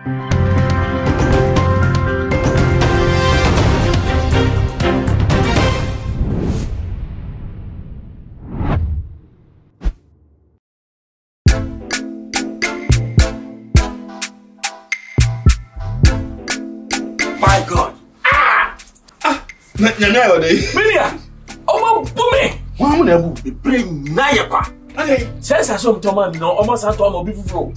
My God! Milia! Oh, my One will be bring Nayapa. Says I saw Thomas, no, almost at all before.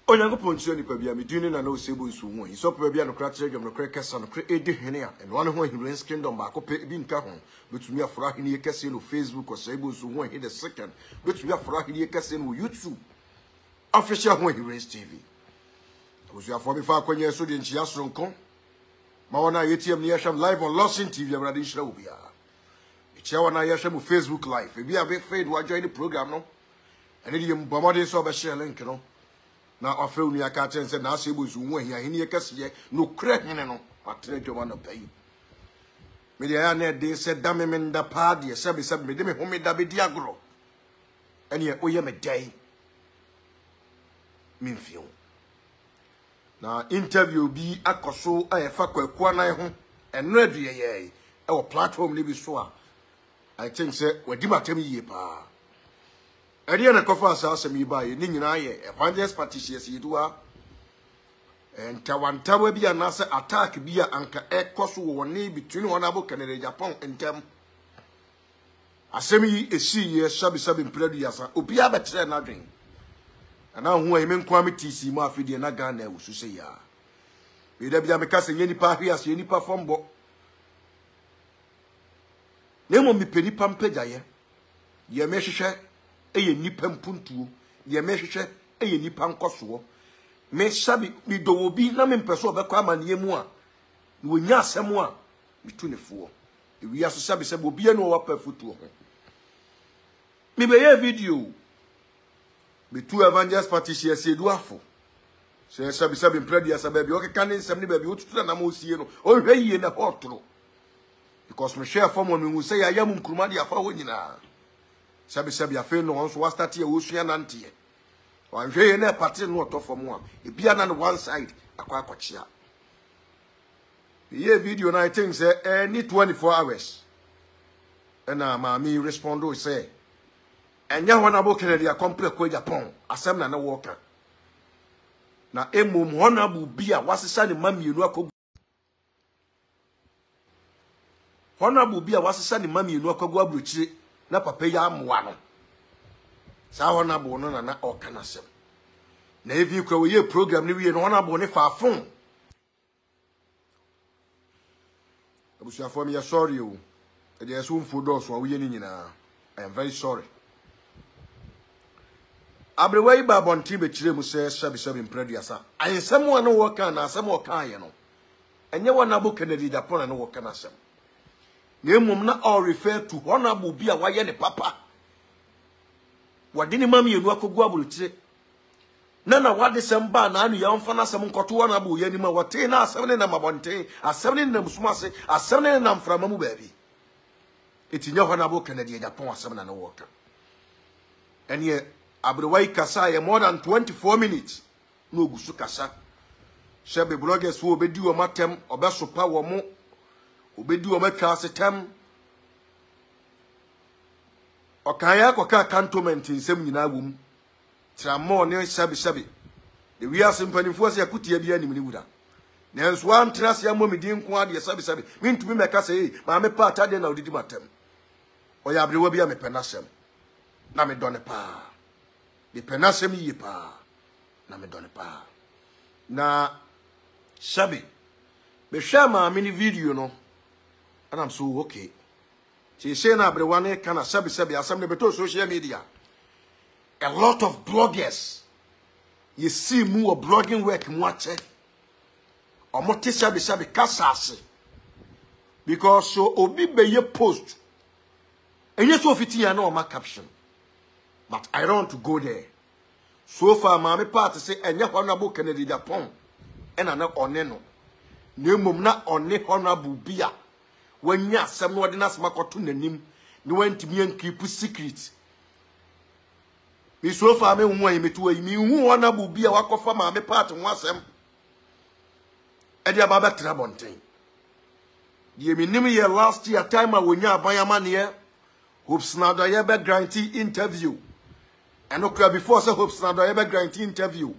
Oh, you're going to any Pabia, me doing and no sables who he saw Pabia no crack and no crackers and create Henia, and one who he runs kingdom back up being Kahon, but we are fracking a casino Facebook or sables who won't hit the second, but we are fracking a casino YouTube. Official when he raised TV. Was your 45 when you saw the Chias Roncon? Mawana ATM near Sham live on Losing TV, Radisha Ubia. Chawana Yasham Facebook Live. If you have a fade, why join the program, no? And then Bomadi saw a share link, no? Now, I feel near Cant and Nasibus who were here in your cassia, no crack, no, but trade you want to pay. Mediana, they said, Damim the party, a service of me, home David Diagro. And yet, we am a day. Minfield. Now, interview be a coso, I have a quana home, and ready a our platform live so. I think, sir, we did not tell me ye pa. I didn't cover us me by Ningina, Evangelist Patricius, you do. And Tawanta will be an answer attack be an anchor air cost one knee between one abo Canada, Japan, and them. A semi a sea year shall be subbing Prediasa, Ubia better nothing. And now, who I mean, Kwamity, see my feed and Agana, who say, ya. We there be a casting any party as any perform book. Nemo mi peni pampeja ye mehwehwe eye nipa mpuntuo ye mehwehwe eye nipa nkoso me sabi mi do obi na me mpeso obekwa amane mu a na wonya asem a mitu ne fo ewi aso sabi sabi obi e no wapa futuo ho mi be ye video me two Evangelist Patricius eduafo se sabi sabi mpredi asabe bi okeka ne nsem ne ba bi otutu na ma osie no o hwe yie na hotro. Because me share form when we say I am Nkrumah dia fa wonyina. Sabi afa no onso was start here osua nante. Wan hwe na party no to form a. E bia na one side akwa akochia. The video na I think say any 24 hours. And ma me respond o say enya hona bo kene dia complex ko Agyapong asem na worker. Na emom hona bu bia wasesa ne mamienu akọ Honorable Bia was a son in Mammy no Kogwa Bruchi, na papa ya moano. Sa honorable no na or canasem. Navy crow ye program ni and honorable ne far phone. I was for me, sorry you. There's room for those who are winning. I am very sorry. Abreway Babon Tibet Chile says, Shabby Sabin Prediasa. I am someone who work on some more kind, and you want a book and did upon and work canasem. Nemum na all refer to honorable be a wayene papa. Wadini mami yenu akogwa bulutire. Nana wade semba na anu ya mfana sem nkoto honorable yeni ma wate na asem na mabonte, asem na musumase, asem na mframa mu baby. Etinya honorable Kennedy Agyapong asem na worker. And ye abrewai kasa ye more than 24 minutes. No gusu kasa. Shebe bloggers who obedi o matem obesopa wo mo Obedu omeka setem okanya koka cantonment nsem nyina wum tramo ne sabi the we are simpanifo se akutia bia nim ni wura nenso an trase ya momedi nko ade sabi mintumi meka se ma me pa atade na odidi matem oya abrewa bia me penasem na me done pa de penasem yi pa na me done pa na sabi be shama mini video no. And I'm so okay. She say na brewane kana sabi asem ne beto social media. A lot of bloggers. You see more blogging work mwache. Omote sabi kasase. Because so obi be ye post. And yes so fiti ya no ma caption. But I don't want to go there. So far mama part say enya honorable Kennedy Agyapong. Ena na oneno. Nemum na one honorable bia. When ya some ordinance makotu nanim, no one to me and keep secret. Me so far me hu an me to me hu ona bu bia wakofa ma me part ho asem e dia ba betra bonten die me nim ye last year time a wonya abayama ne Hopes na do ye be guarantee interview and okra before say Hopes na do ye be guarantee interview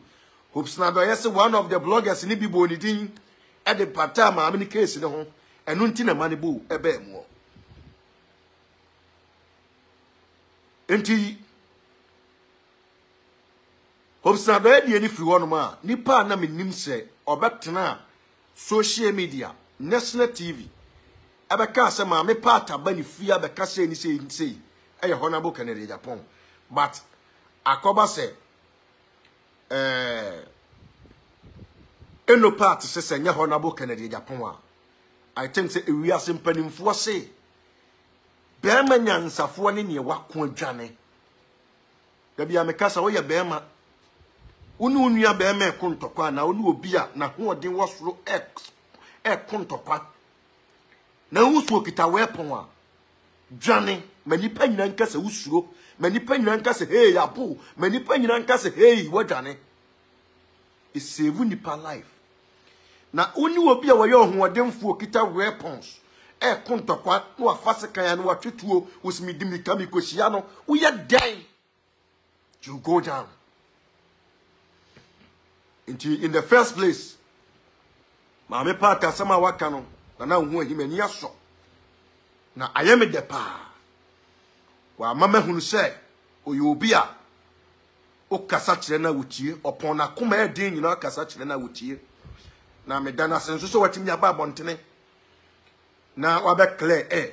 Hopes na do ye say one of the bloggers ni bibo ni din e de pata ma me case ne ho enu nti na mane bu e be mu enti Hopes na do ye die ni free one ma nipa na me nim say obetena social media national TV abeka se ma me part abani fia beka se ni sei eye honorable Kennedy Agyapong but akoba se eno part se nye honorable Kennedy Agyapong I think say we are simpanimfo se bema nyansafo ne ne wako adwane da bia me kasa wo ye bema unu nua bema ekontokwa na unu obi a na hoodin wosoro ekontokwa na usuo kita weapon a dwane manipa nyina nka se usuro manipa nyina nka se hey apo manipa nyina nka se hey wadwane isave nipa life na oni obi a waye ohoodemfo kita weapons kontokwa no afaseka ya no watwetuo usmidimi kami koshia no uye die you go down in the first place ma me pa kasama waka no na hu ahimani aso na ayeme de pa wa mama hunu se oyobi a o kasa kire na wutie opon na koma edin nyina kasa kire na wutie na me dana senso so watimi aba abontene na wabe clear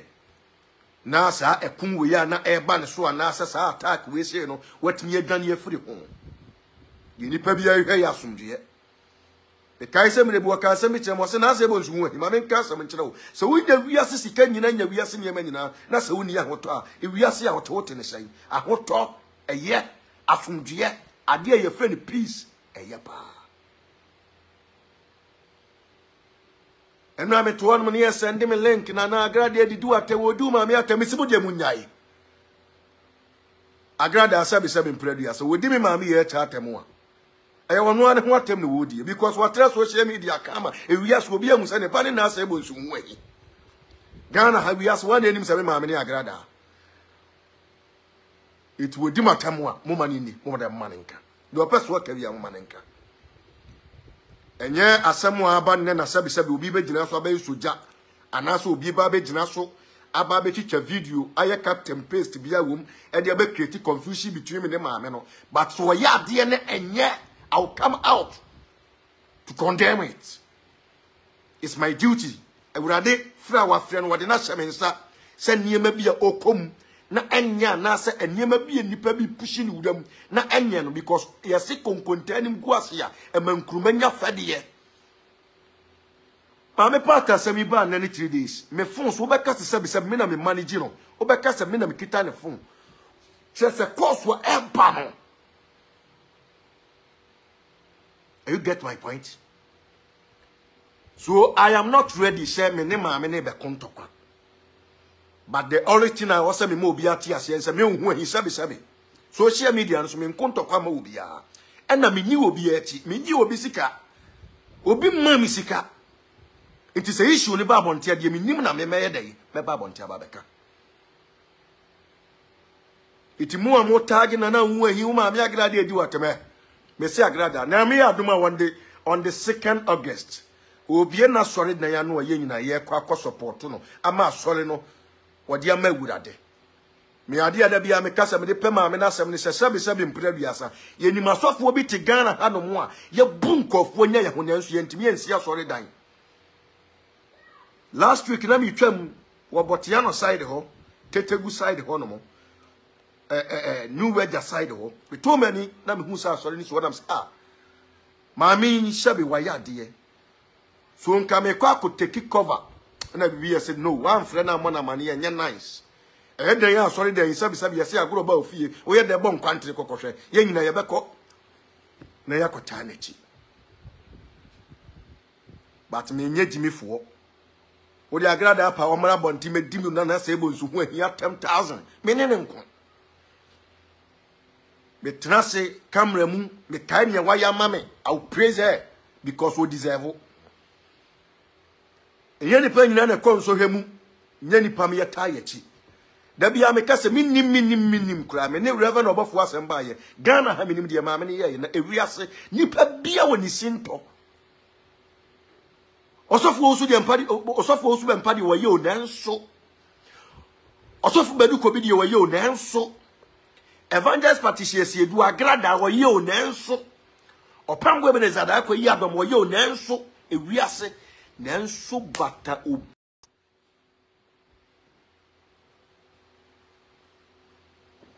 na sa ekun we ya na eba ne so na sa attack we say no watimi adwane afiri ho yini pa bia hwe ya asomdwe the kaise me bu aka asemi kyerem wose na asebo nsu hu ma me nka asem nkyere wo so wunya wiase sika nyina nya wiase niema nyina na sa woni ahoto a wiase a wote ne sai ahoto eye asomdwe ade ye friend peace eye pa enu ame to won me ne send me link na Agradaa didu atewodu ma me atamisibu de munyai Agradaa sabi mpredu ya so wodi me ma me ye cha atemu a wonu ane ho atem ne wodi because what social media kama ewias obi amu se ne ba ne na asa ebo nsu hu ayi Ghana ha wias one enim se me ma me ne Agradaa it wodi matam a mo mani ni mo de manenka do peso ka wi am manenka enye asem aba ne na sabi obi be gina so aba soja anaso obi ba be gina so aba be chicha video aye captain paste bia wom e de be create confusion between me ne ma me no but so ya de ne enye I'll come out to condemn it. It's my duty. Agradaa fra wa frɛ no wode na hyɛmensa sɛ niema bia okom na enya na sɛ niema bia nipa bi pushi ni wudam na enya no because yɛse konkontanim guase a emankruma nya fɛdeɛ pa me pata sɛ mi ba na ne 3 days me phone so obɛka sɛ me na me manage no obɛka sɛ me na me kita ne phone sɛ course wa empa no. You get my point? So I am not ready say me ne ma me ne be kontokwa. But the only thing I was say me mo obi ati ase say me hu ahi sabi. Social media so me kontokwa ma obi a. E na me ni obi ati, me ni obi sika. Obi ma mi sika. It is a issue ne ba bontia de me nim na me meye dey, me ba bontia ba beka. Iti mu a mo tag na hu ahi wo ma me Agradaa edi wateme. Me say Agradaa na me aduma one day on the 2nd August obi na sori na ya no ye nyina ye kwa support no ama sori no wodi ama wurade me ade ada bia me kasa me de pema me na asem ne sabi mpraduasa ye ni masofo obi te Ghana ha no mo a ye bunkofo nya ye honansu ye ntimi ensi asori dan last week na me twam wo botiano side ho tetegu side ho no mo new weather side ho we too many na me hu sa sorry ni so what am say mami shabi wayade so nka me Kwaku take cover na bibi said no one friend na mona mane ye nice e den ya sorry den sabi ye say agoro ba ofie wo ye de bon kwantri kokohwe ye nyina ye beko na ya kota nachi but me nye jimifo wo de Agradaa pa wo mara bonti me dimi na say bo nsu hu ahia 10,000 me ne nko me trase camera mu me kai ne waya mame I will praise her because we deserve it. Yeni pa nyina na kon so hwemu nyani pam ye ta ye chi da bia me kase minnim kura me ne reverend obofo asem ba ye Ghana ha minim de ma me ne ye na ewiase nipa bia woni sinto osofo osu de mpadi osofo osu be mpadi wo ye o nanso osofo badu ko bi de wo ye o nanso evangelist patricius edu Agradaa wo ye o nanso opamgo be ne zada ko yi adom wo ye o nanso ewiase nanso bata o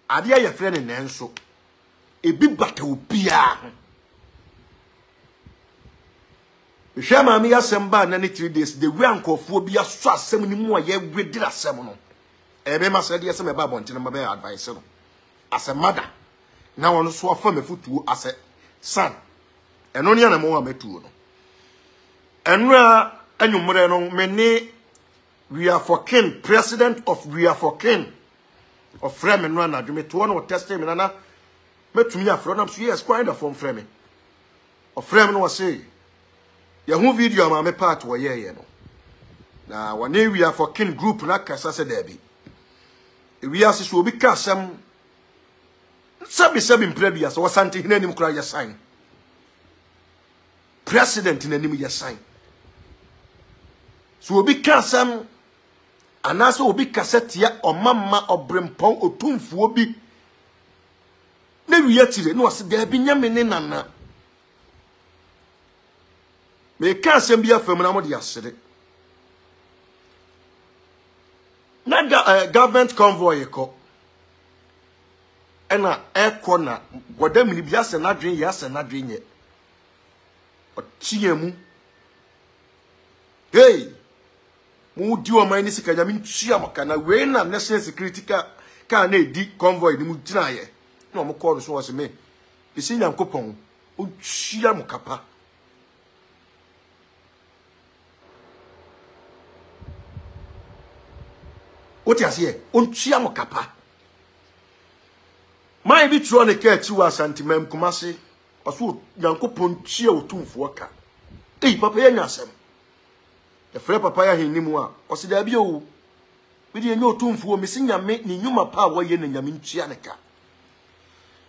adia ye frɛ ne nanso ebi bata obia hwɛ ma me yasɛm ba na ne 3 days the way ankofo bi aso asɛm ni mu a ye gwedira asɛm no ebe ma sɛ de yɛsɛm eba bonte na ba advice no asɛ mother na wɔn so afa mafutuo asɛ son ɛno ne ana mo wa matuo no ɛnura anyumre no me ne we are for king president of we are for king of frame no na dwume to no testing me na metumi afro na so yes kwai da from frame of frame no say ya hu video ma me part wo ye no na wone we are for king group na kasa se da bi we are so obi ka asem sabi mprebia so wasante hinanim kura ya sign president hinanim ya sign so obi ka asem anaso obi kasetia omamma obrempon otumfuo bi na wiya tire no wase da bi nyame ne nana me ka asem bi afam na mo de asere na government convoy ko ena eko na godam ni bi ase na dwen ye ase na dwen ye otie mu hey mu di o man ni sika nya mentua maka na we na national security ka na edi convoy ni mu gyina ye na o mo call so wase me isi nyankopon o tua mo kapa o ti ase o tua mo kapa mai bi tro ne ka chi wa santimam kumase oso nyankopon tua otumfo ka papa ya nyasem the free papa ya hinimu a osida bi o we de enyo otumfuo mesi nyame ni nyuma pa wo ye na nyame ntua ne ka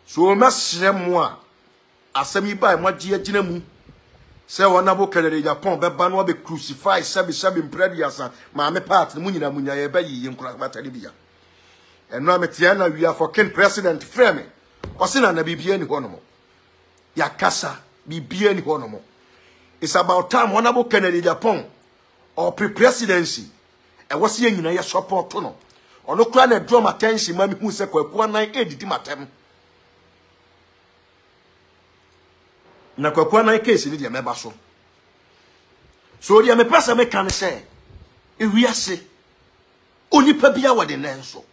so masrem a asemi ba mo gie agina mu se wona bo kelere Agyapong be ba no be crucify sabi mprediasa ma me part mu nyina munya ye ba yi nkura batari bia eno ametia na we are for king president frame osina na bibia ni hono mo ya kasa bibia ni hono mo it's about time wona bo kelere Agyapong or pre-presidency e wose ye nyina ye support no ono kura na draw attention ma mi hu se Kwaku Annan edidi matem na Kwaku Annan case ni de meba so de me pesa me kan se e wiase onipa bia wode nenso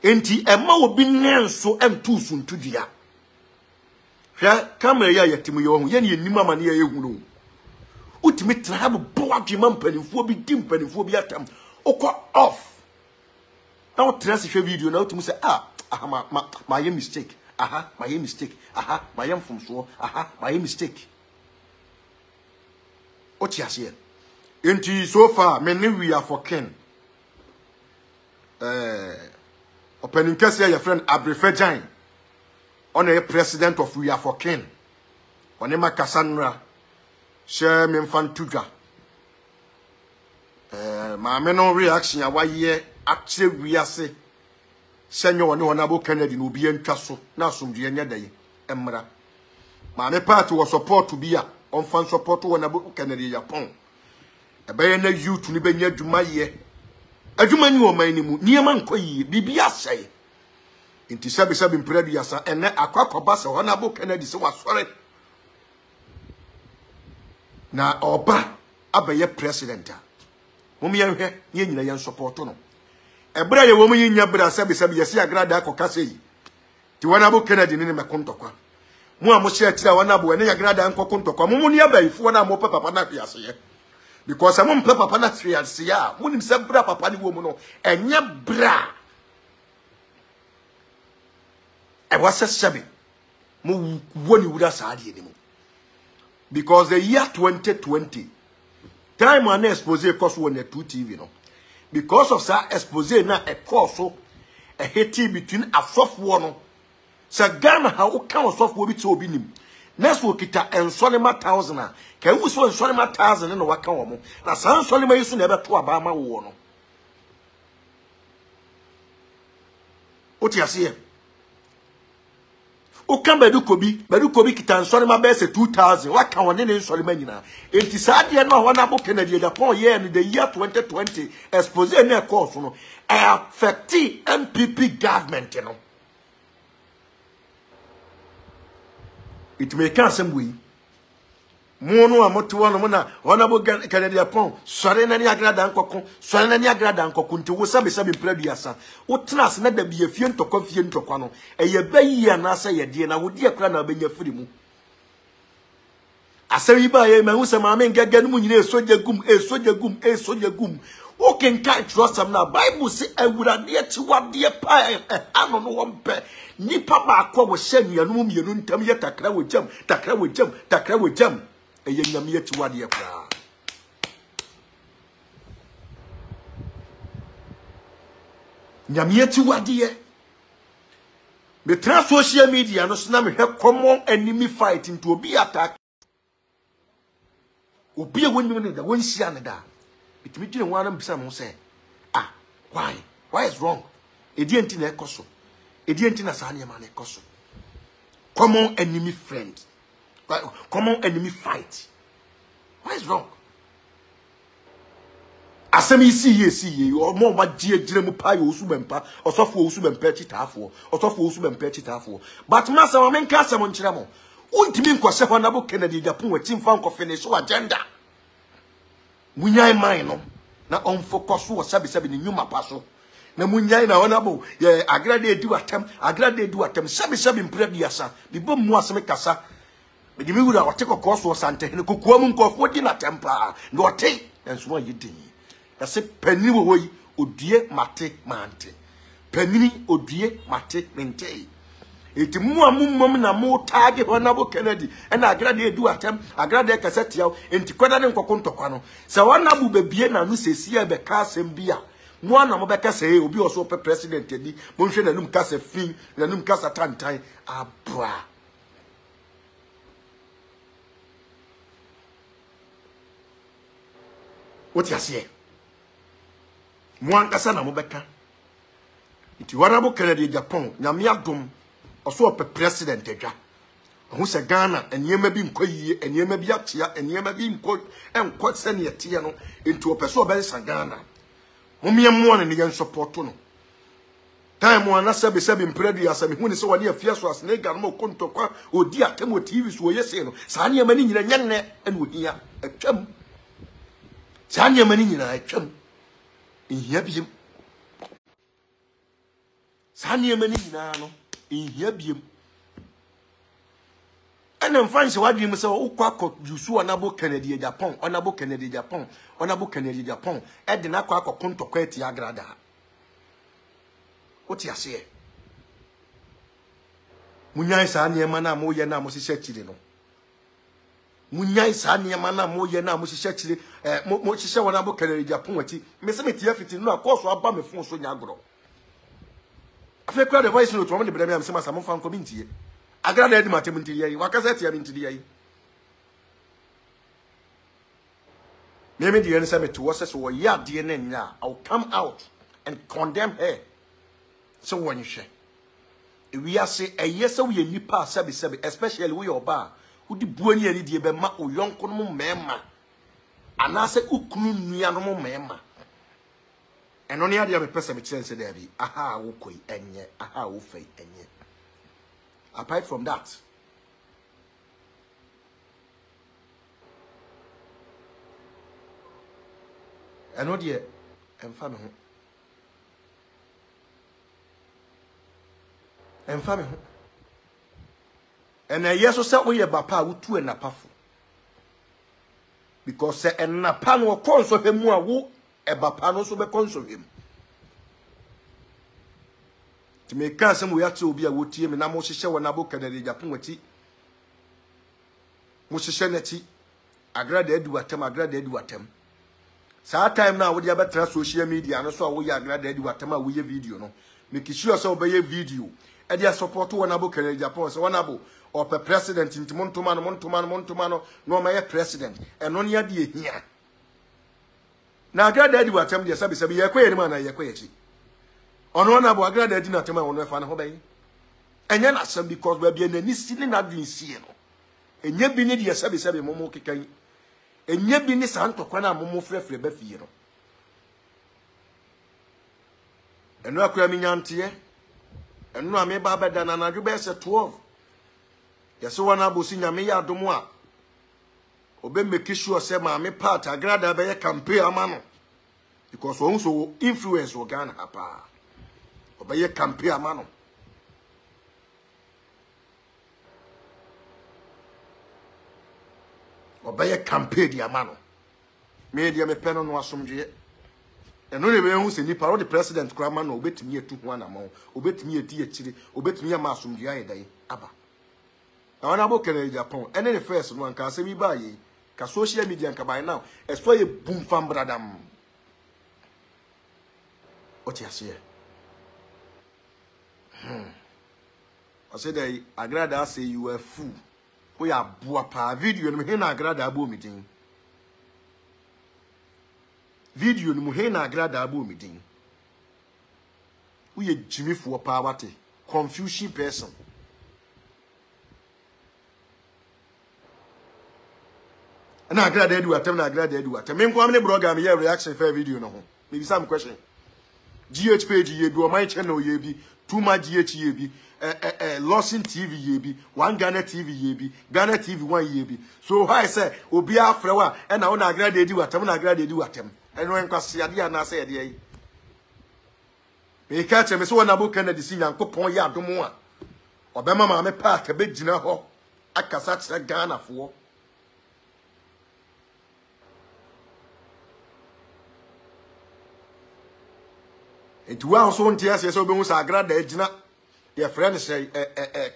enti ema obi nenso emtu suntudua hwa camera ya yatimu ye ho ye ne nim amane ye hu no utimi trab bo adwema mpanimfo bi di mpanimfo bi atam okọ off now trace hwe video na utimi say my mistake my mistake my from so my mistake oti ase enti so far me ne we are for king opening case your friend Arr3st on a president of we are for king onema Cassandra share me mfantudwa ma me no reaction ya waye akye wiase senyo woni honabo Kennedy no obi antwa so na asomdue nya dai emra ma me part wo support bi a on fan support wonabo Kennedy Agyapong ebe na youth ni benya adwuma ye adwuma ni o man ni mu niema nkoyi bibia sei inti sabi mpredi asa ene akwakoba se honabo Kennedy se wasore na oba abaye president mumye hwe ye nyina ye support no ebra ye wo mu yinya bra sabi yesi Agradaa kokase yi ti Honabo Kennedy ni me kontokwa mu a mo hye atira Honabo ne Agradaa nkokontokwa mu ni abaifo na mo papa na fiase ye because am papa na fiase ya mu nim se bra papa ni wo mu no enye bra I was a shabi. Mo woni wuda saadi anymore. Because the year 2020, time when expose course on Net2 TV, no. Because of that expose na a course so a hate between a soft one. Sa Ghana how can soft will be to obinim. Next week kita and Solima 1,000. Can we so Solima 1,000 and waka woman? Na San Solima used to never to Obama wono. What you see? O kan bedu kobi kita Solima be say 2,000. What can one in Solima nyina? It is sad ye no wana bo Kennedy Agyapong year in the year 2020 expose na course no affect MPP government, you know. It may come some way. Mono amotuano mona wanabo Kennedy Agyapong sore na ni Agradaa nkoko sore na ni Agradaa nkoko nti wo sabe mpreduasa wo tnas na da bia fie ntokwa fie ntokwa no eye bayi na asa ye de na wo de akra na benya firi mu asawi ba ye ma hu se ma me ngaga no mu nyina soja gum o ken ka trust am na Bible say Awurade etiwade pa ano no wompe nipa ba akwa wo hya nuanu mienu ntam ye takra wo jam eye nyame etiwade pa nyame etiwade me tra social media no so na me hwe common enemy fight into obi attack obi e wonu ne da won hia ne da bitimi gire wana mbisa mo say why is wrong edienti na ekoso edienti na sa niam na ekoso common enemy friend common enemy fight why is wrong asemi see o mo ma gire mu pa yo osu bempa osofo osu bempa chitafo but masa ma menka asem nkyere mo untimi nkose ho na bo Kennedy Agyapong watimfa nko finish agenda munyai man no na on focus wo sabi ni nyuma paso na munyai na honabo ye Agradaa edu atem sabi mpreduasa bibo mu asem kasa me mi wura wote kokoso sante ne kokoa mu nkofo di na tempa na wote enso ma yedin ya se panini wo yi odue mate mante panini odue mate mente eti mu amumom na mu taage honabo Kennedy na Agradaa edu atem Agradaa kasete yaw enti kwada ne nkoko ntokwa no se wanabu bebie na no sesia be ka asem bia mu ana mo be ka se obi oso pe president edi mo nhwe na num ka se fin na num ka sa tantan abra what you say mu ankasa na mo be ka iti wanabo Kennedy Agyapong nyame adom oso pe president edwa ho se Ghana eniema bi nkoyie eniema bi atia eniema bi enko se ne yetie no enti opeso be sa Ghana momiemo ne yen support no time wana sabe mpreduasa me hu ne se wani afia so asne Ghana mo kontokwa odi atemo TV so yese no sa ne mani nyina nyanne ene ohia atwam sa ne mani nyina atwam ihia biem sa ne mani nyina no ihia biem ene mfanse wadi mu se ukwa jusu onabo Kennedy Agyapong e de na kwa kontokwa eti Agradaa oti ase munyai sa niema na mo ye na mo sise chire no munyai sa niema na mo ye na mo sise chire mo sise onabo Kennedy Agyapong ati me se metia fiti no akoso aba me fon so nyagro afa kwa the voice note mo de brem am se masa mo fan ko bintie Agradaa di matem ntiri yi wakasa tia ntiri yi me de yen se me to wo se so wo ya de na nya I'll come out and condemn her so when you share we are say eye se we nipa sabi especially we oba who di buani ani de be ma oyonko no mema anase ukunu nua no mema eno ne ade me pese me chense there bi aha wo koi enye aha wo fei enye. Apart from that, I know the family. And I yes, so we are papa who two and a puffle. Because and a pan will console him more who a bapano so be console him. to make some we have to be a wood team and I'm also showing a book and a Agyapong. Mushishaneti, Agradaa do atem, Agradaa do atem. Sa time now, we have better social media, and also we Agradaa do atem, we video no. Make sure so by video. And they support one abo can Agyapong, so one abo or per president into Montumano, no my president, and only a dear here. Now Agradaa do atem, the Sabi, a queer man, a query. On one abo Agradaa did not tell my fan obey. And then ask them because we're being any stealing at the sea. Enye bi ni de sabe momo kekan enye bi ni santo kwana momo frefre ba fie no eno akura mi nyante eno ame ba beda na nadwo be se 12 yeso wana abosi nyame ya domo a obe make sure say ma me part Agradaa be campaign amano because won so influence o Ghana apa obe campaign amano Obey campaign the amano. Media me pen on wasumje. And only way who say ni parody president Kraman obet me 2 amount, obet me a tea chili, obet me a masumjia day, abba. Now, when I book in Agyapong, and then the first one can say me by ye, can social media can buy now, as for a boom fam bradam. What you say? I said, Agradaa say you were fool. We are boapa video no hena Agradaa abo meeting. Video no hena Agradaa abo meeting. We Jimmy for poverty, confusion person. And Agradaa do attempt Agradaa do attempt. Me nko amne blogger me reaction for video no ho. Maybe some question. GH page ye bi o my channel ye bi, too much GH ye bi. Lawson TV yebi, one Ghana TV yebi, Ghana TV 1 yebi. So I say, Obi Afrewa, and I want to Agradaa do atem, Agradaa do atem. And when Kwasiadia na say dey. Me catch me so one abo kan de sin yankopon ya adomo a. Obema ma me park be gina ho. Akasa kire Ghana fo. It wa so ntia say so be hu sa Agradaa gina. Your friend say,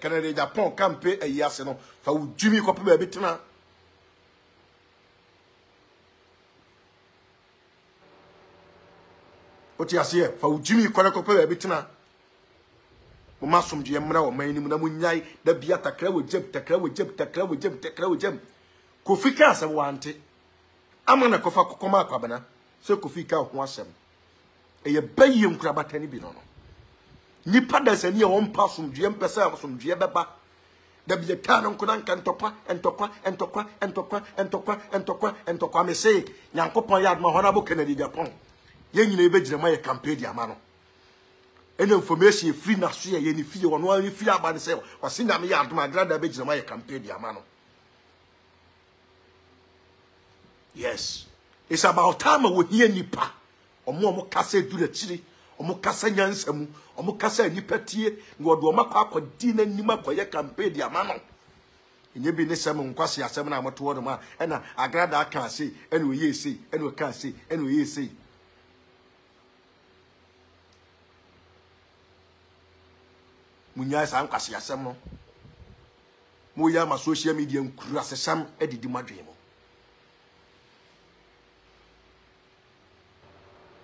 Canada, Japan, campaign a year, no, for Jimmy Copper Bitina. What you say for Jimmy Copper Bitina? Masum Gemra or Maynum Munyai, the Beata Crow Jeb, the Crow Jeb, the Crow Jeb, the Crow Jeb. Kofikas, I want it. I'm on a Kofa Coma Cabana, so Kofika wants them. A bayum crab at any bill. Nipa da se ne won pa somdue mpesa somdue beba da bi tanon kunan kan entokwa me say nyankopon yad ma honorable Kennedy Agyapong ye nyina ebe gire ma ye campaign di ama no ene information free na so ye ni fie wono ani fie aba ne say o se nyame yad ma Agradaa be gire ma ye campaign di ama no. Yes, it's about time we hear nipa omo kase du le chiri omo kasa nyansamu omo kasa nipatie ngodo omo akodi na nima koye campaign di amano enye bi ne sem nkwase asem na amoto wodo ma na Agradaa kan say ene oye say ene kan say ene oye say munya sa nkwase asem no mo ya ma social media nkuru asesam edidi madwe mo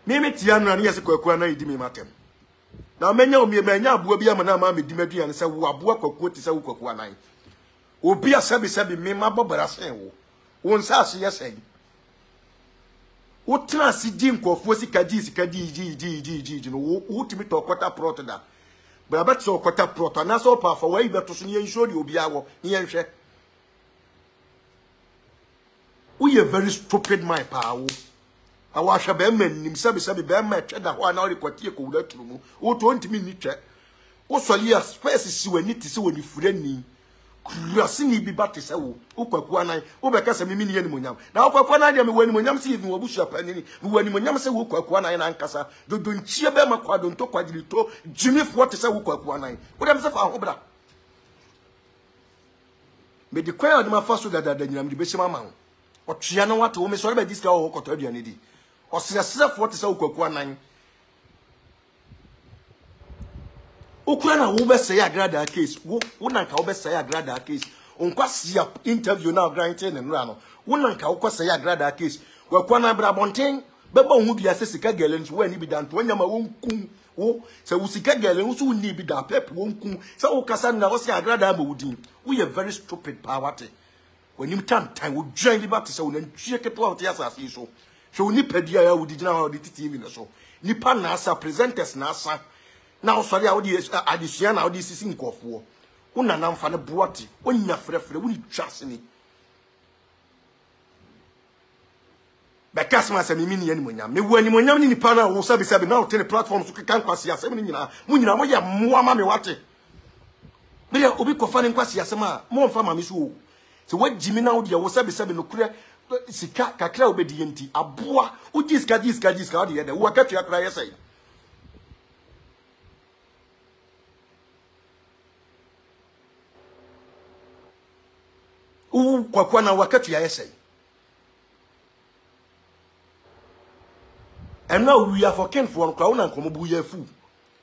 mimi tia no na yese Kwaku na yidi me matem na menya menya aboa bi ama na ma me di madua ne se wo aboa Kwaku ti se wo Kwaku anan obi asabi me mabobara sen wo nsa ase yesen wo tena si di nkofo sika ji no wo timi to kwata prot da bra bet so kwata prot na so pa fa wa ibeto so ne ensure di obi awo ne yenhwe we a very stupid my pa wo awasha be man nim sabi be ma tweda ho na rekotie ko wura turumu wo to ntimi ni twa wo soli a space si wani ti se wani furani kurase ni bi bate se wo Kwaku anan wo be kasa mimi ni yani monyam na Kwaku anan de me wani monyam se even wo busha panini me wani monyam se wo Kwaku anan na nkasa dodo nchie be makwa do nto kwadiri to jimi fo te se wo Kwaku anan wo dem se fa ho bra me de kwa de ma fa so dada nyinam de be shima ma ho otwea no wato wo me so be diska wo koto aduane di osesefo te se wo Kwaku anan Ukraina wo be say Agradaa case. Wo nanka wo be say Agradaa case. Onkwa sia interview na granting and rano. Wo nanka wo say Agradaa case. Wa kwa na bra bonten beba hu bia se sika gele nso wani bi dan to nyama wonkum wo se wo sika gele nso woni bi da pep wonkum se wo kasa na wo se Agradaa ma wudin. We are very stupid poverty. When you time wo dwan bi ba te se wo nantwie keto wo te asase so. So we need pedia ya wudi gina wo di TV na so. Nipa na asa presenters na asa. Now sorry I would addition now this is in Kwaku. Una nam fa ne boate, onya frefre, woni twase ni. Be kasma se mimi ni animonyam. Me wu animonyam ni nipa na wo sabi na wo te platform so kan kwase asem ni nyina. Mu nyina mo ye moa ma me wate. Me ya obi kofa ne kwase asem a mo mfa ma me so o. Se wajimi na wo de wo sabi no kure sika kakra obedi enti aboa uji ska wo de ye de wo akatua kra ye sai. Kwaku na wakati ya yesay. And now we are for Cant for crown and come buya fu.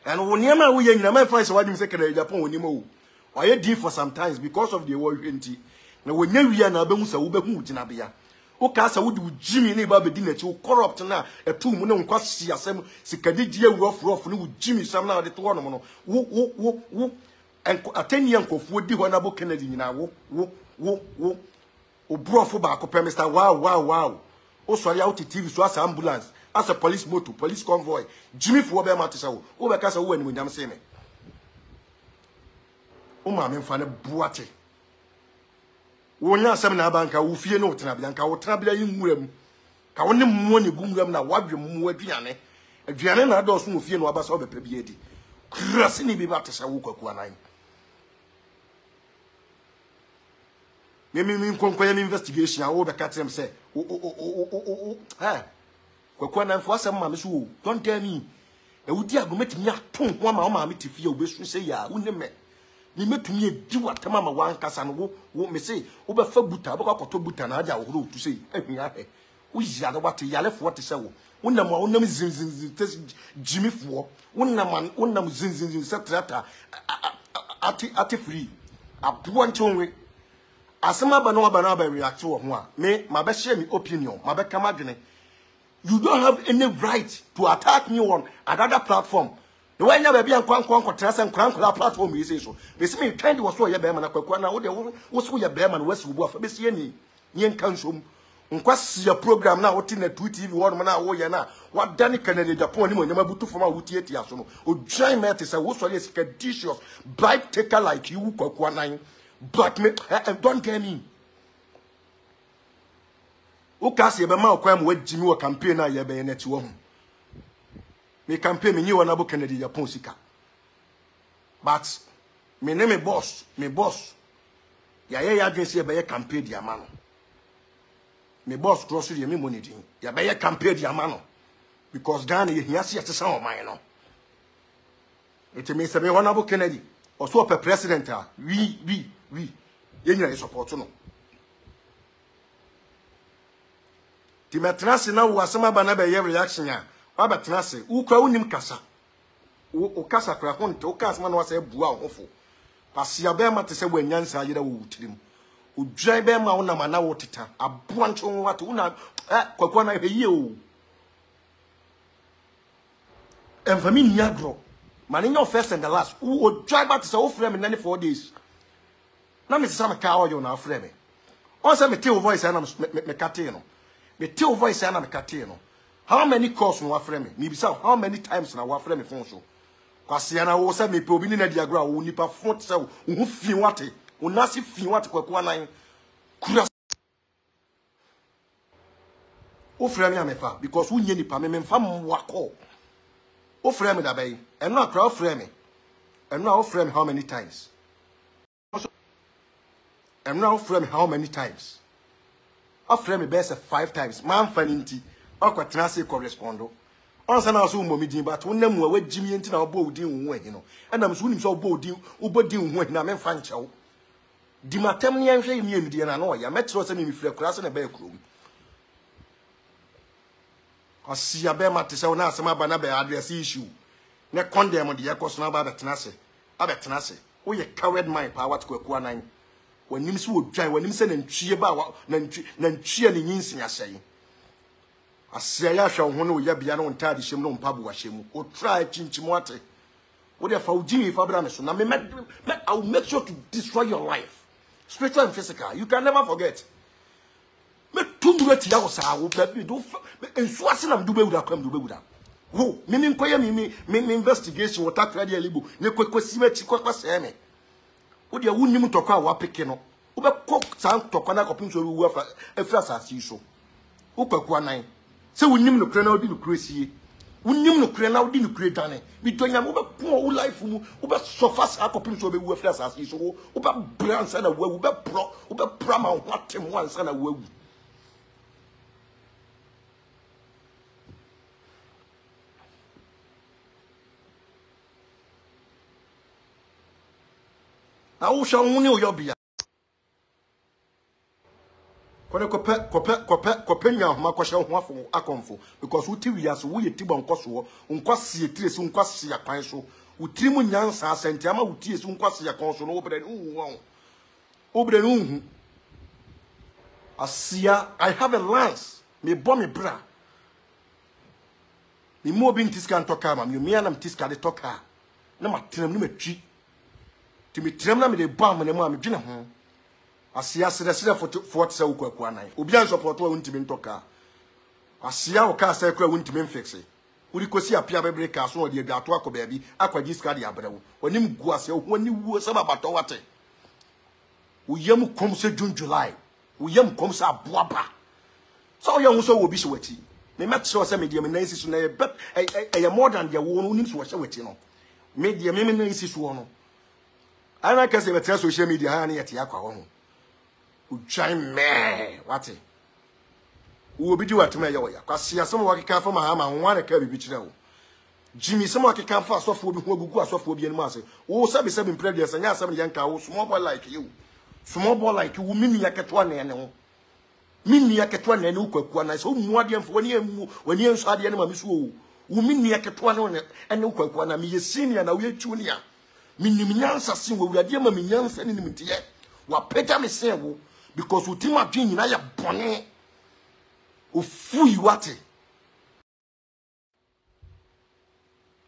And when you know we in my friends, why you say Agyapong when you move. Why you did for sometimes because of the war entity. Now when you are na bemusa ubehu jinabia. O kasa would Jimmy neighbor be dinner to corrupt na a 2 million kwasi asem sikadi die rough no Jimmy some now the tournament. Wo and a 10 young of would be honorable Kennedy na wo obrofo ba ko Mr. Wow o sorry out TV so as ambulance as a police motor police convoy Jimmy for be matisa wo be kasa wo ani nyam se me o ma me mfa ne boate wo nya asem na banka wo fie no tena bia nka wo tena bia yinwuram ka wo ne mmo ne gumwuram na wadwe mmo aduane na do so wo fie no abasa wo be pa bi edi krase ni bi ba tesa wo Kwaku anan. Me konkoya investigation a wo be katem say Kwaku anan fo asem ma me so don't tell me e wudi agometimi aton ho ma o ma me tifie obesu say ya wo ne me ni metumi edi watama ma wan kasa no wo me say wo be fa buta be kwakoto buta na aja wo ro tu say ahia he wo yia de wate yale fo te say wo wonam zinzin Jimmy fo wonam zinzin setrata ati free aboa ntonwe asema ba no ba react wo ho a me ma be share me opinion ma be kama dwene. You don't have any right to attack me on another platform. The way never be on trans and platform is so. This me kind was so your bear man Kwaku na wo so your bear man west wo afa be sie ni yen kansom nkwasi your program na what in Net2 TV one man na wo ye na what dani Canada Japan ni mo nyama butu foma wo tie tie so no o join me te say wo so yes cadicious bribe taker like you Kwaku anan black me don't get me. O kasi be ma okwa mo wajimi wo campaign na ye be Net2 ho. Me campaign me nyi wona bo Canada Japan sika. But me ne me boss ya ye ya dwen se be ye campaign di ama no. Me boss cross ye me money din. Ya be ye campaign di ama no. Because Ghana ye hia se yetesa o man no. It me se me wona bo Kennedy o so pe president a we ye nyina support no. Ti metrase na wo asema ba na be ye reaction a wa betrase ukwa unim kasa o kasa kra ho nte o kasa ma na wasa bua o hofo pasia be ma te se wanyansa yeda wo wutirim o dwan be ma wona ma na wo teta aboa ncho wate una Kwaku na heye o enfami ni agro man your first and the last o dwan ba te se o frame me 94 days na me se sa me ka o yo na frame me on se me te o voice na me kate no me te o voice na me kate no. How many calls no afre me? Me bisa how many times na wa afre me phone so. Kwase na wo se me pe obi ni na diagra wo nipa phone se wo hu fi wate. Wo nasi fi wate Kwaku anan. Kura. O frame me amefa because wo nye nipa me mfa mwa call. O frame me da bay. Eno akra o frame me. Eno o frame how many times? Eno o frame how many times? O frame me best 5 times. Man faninti. Akwa trans correspondo onsa na so mo midin but wonam wa wajimi enti na obo odin wo ahi no enam so unim so obo odin wo ahi na me mfa nchew di matem ne anhwe mi emidie na no ya metro se mi fira kura se na ba kurom asia be mate se na asema ba na ba address issue ne condemn de yakoso na ba betena se abetenase wo ye coward mind pa what Kwaku Annan wanim se wo dwan wanim se nantwie ba nantwie ne nyinsin asɛe asɛe ya hwɛ ho no wo ya bia no ntade hyem no mpabu wa hyem o try chinchimo ate wo de fa wo jimi fa bra me so na me I will make sure to destroy your life spiritual and physical you can never forget me tundure ti ya wo sa wo ba bi do ensu ase na mdu be wuda kwam do be wuda wo mimi nkoye mimi investigation water credit libo ne kwesi ma chi kwakwa me wo de wunnim tokwa a wapeke no wo be kok san tokwa na kopim so wu afa afra asasi so wo Kwaku Annan se wunnim no kre na odi no kresie wunnim no kre na odi no kre dane bi to nyam wo be pon wo life mu wo be sofa sa kopim so be wu afra asasi so wo be bransa na wo be pro ma ho atem ho ansa na wo na wo hwa wo ne wo yobia kone kope nya homa kwhya ho afo akomfo because wo tiwi aso wo yeti bon koso nkwase etire so nkwase yakwan so wo tirimu nyansa asenti ama wo tie so nkwase yakon so no wo bre hu asia I have a lance me bo me bra me mo bi ntiska ntoka ma me anam tiska de toka na matram no matwi timi tram na me de bam na mu a me dwene ho asia sere for se wo Kwaku Annan obi an support wa untimi ntoka asia wo ka se kura untimi mfixe uri kosi apia bebre ka so de aduato akọ baabi akwaji ska de abrewo onim gu asia wo ni wuo se babato wate wo yam kom se June July wo yam kom se aboaba so yo so wo bi se wati me met so se media me na isi so na e more than the wo no nim so wo hye wati no media me na isi so no ana ka se betra social media ha na yete akwa ho ujai me wate wo bi di watema ye wo ya kwase asem wo keka fa ma ho wane ka bibi kire wo jimi sem wo keka fa asofo bi ho agugu asofo bi enu ase wo sabi impredence anya asem ye nka wo small boy like you mini yaketwa na ne ho mini yaketwa na ne wo Kwaku Annan so mu ade mfo wani enso ade ne ma mi so wo mini yaketwa na ne wo Kwaku Annan mi ye senior na wo ye junior minim nyansa sin wo wurade ma mi nyansa ne nim tie wa peta me sen wo because utima dwen nyina ya bone ofuyi wate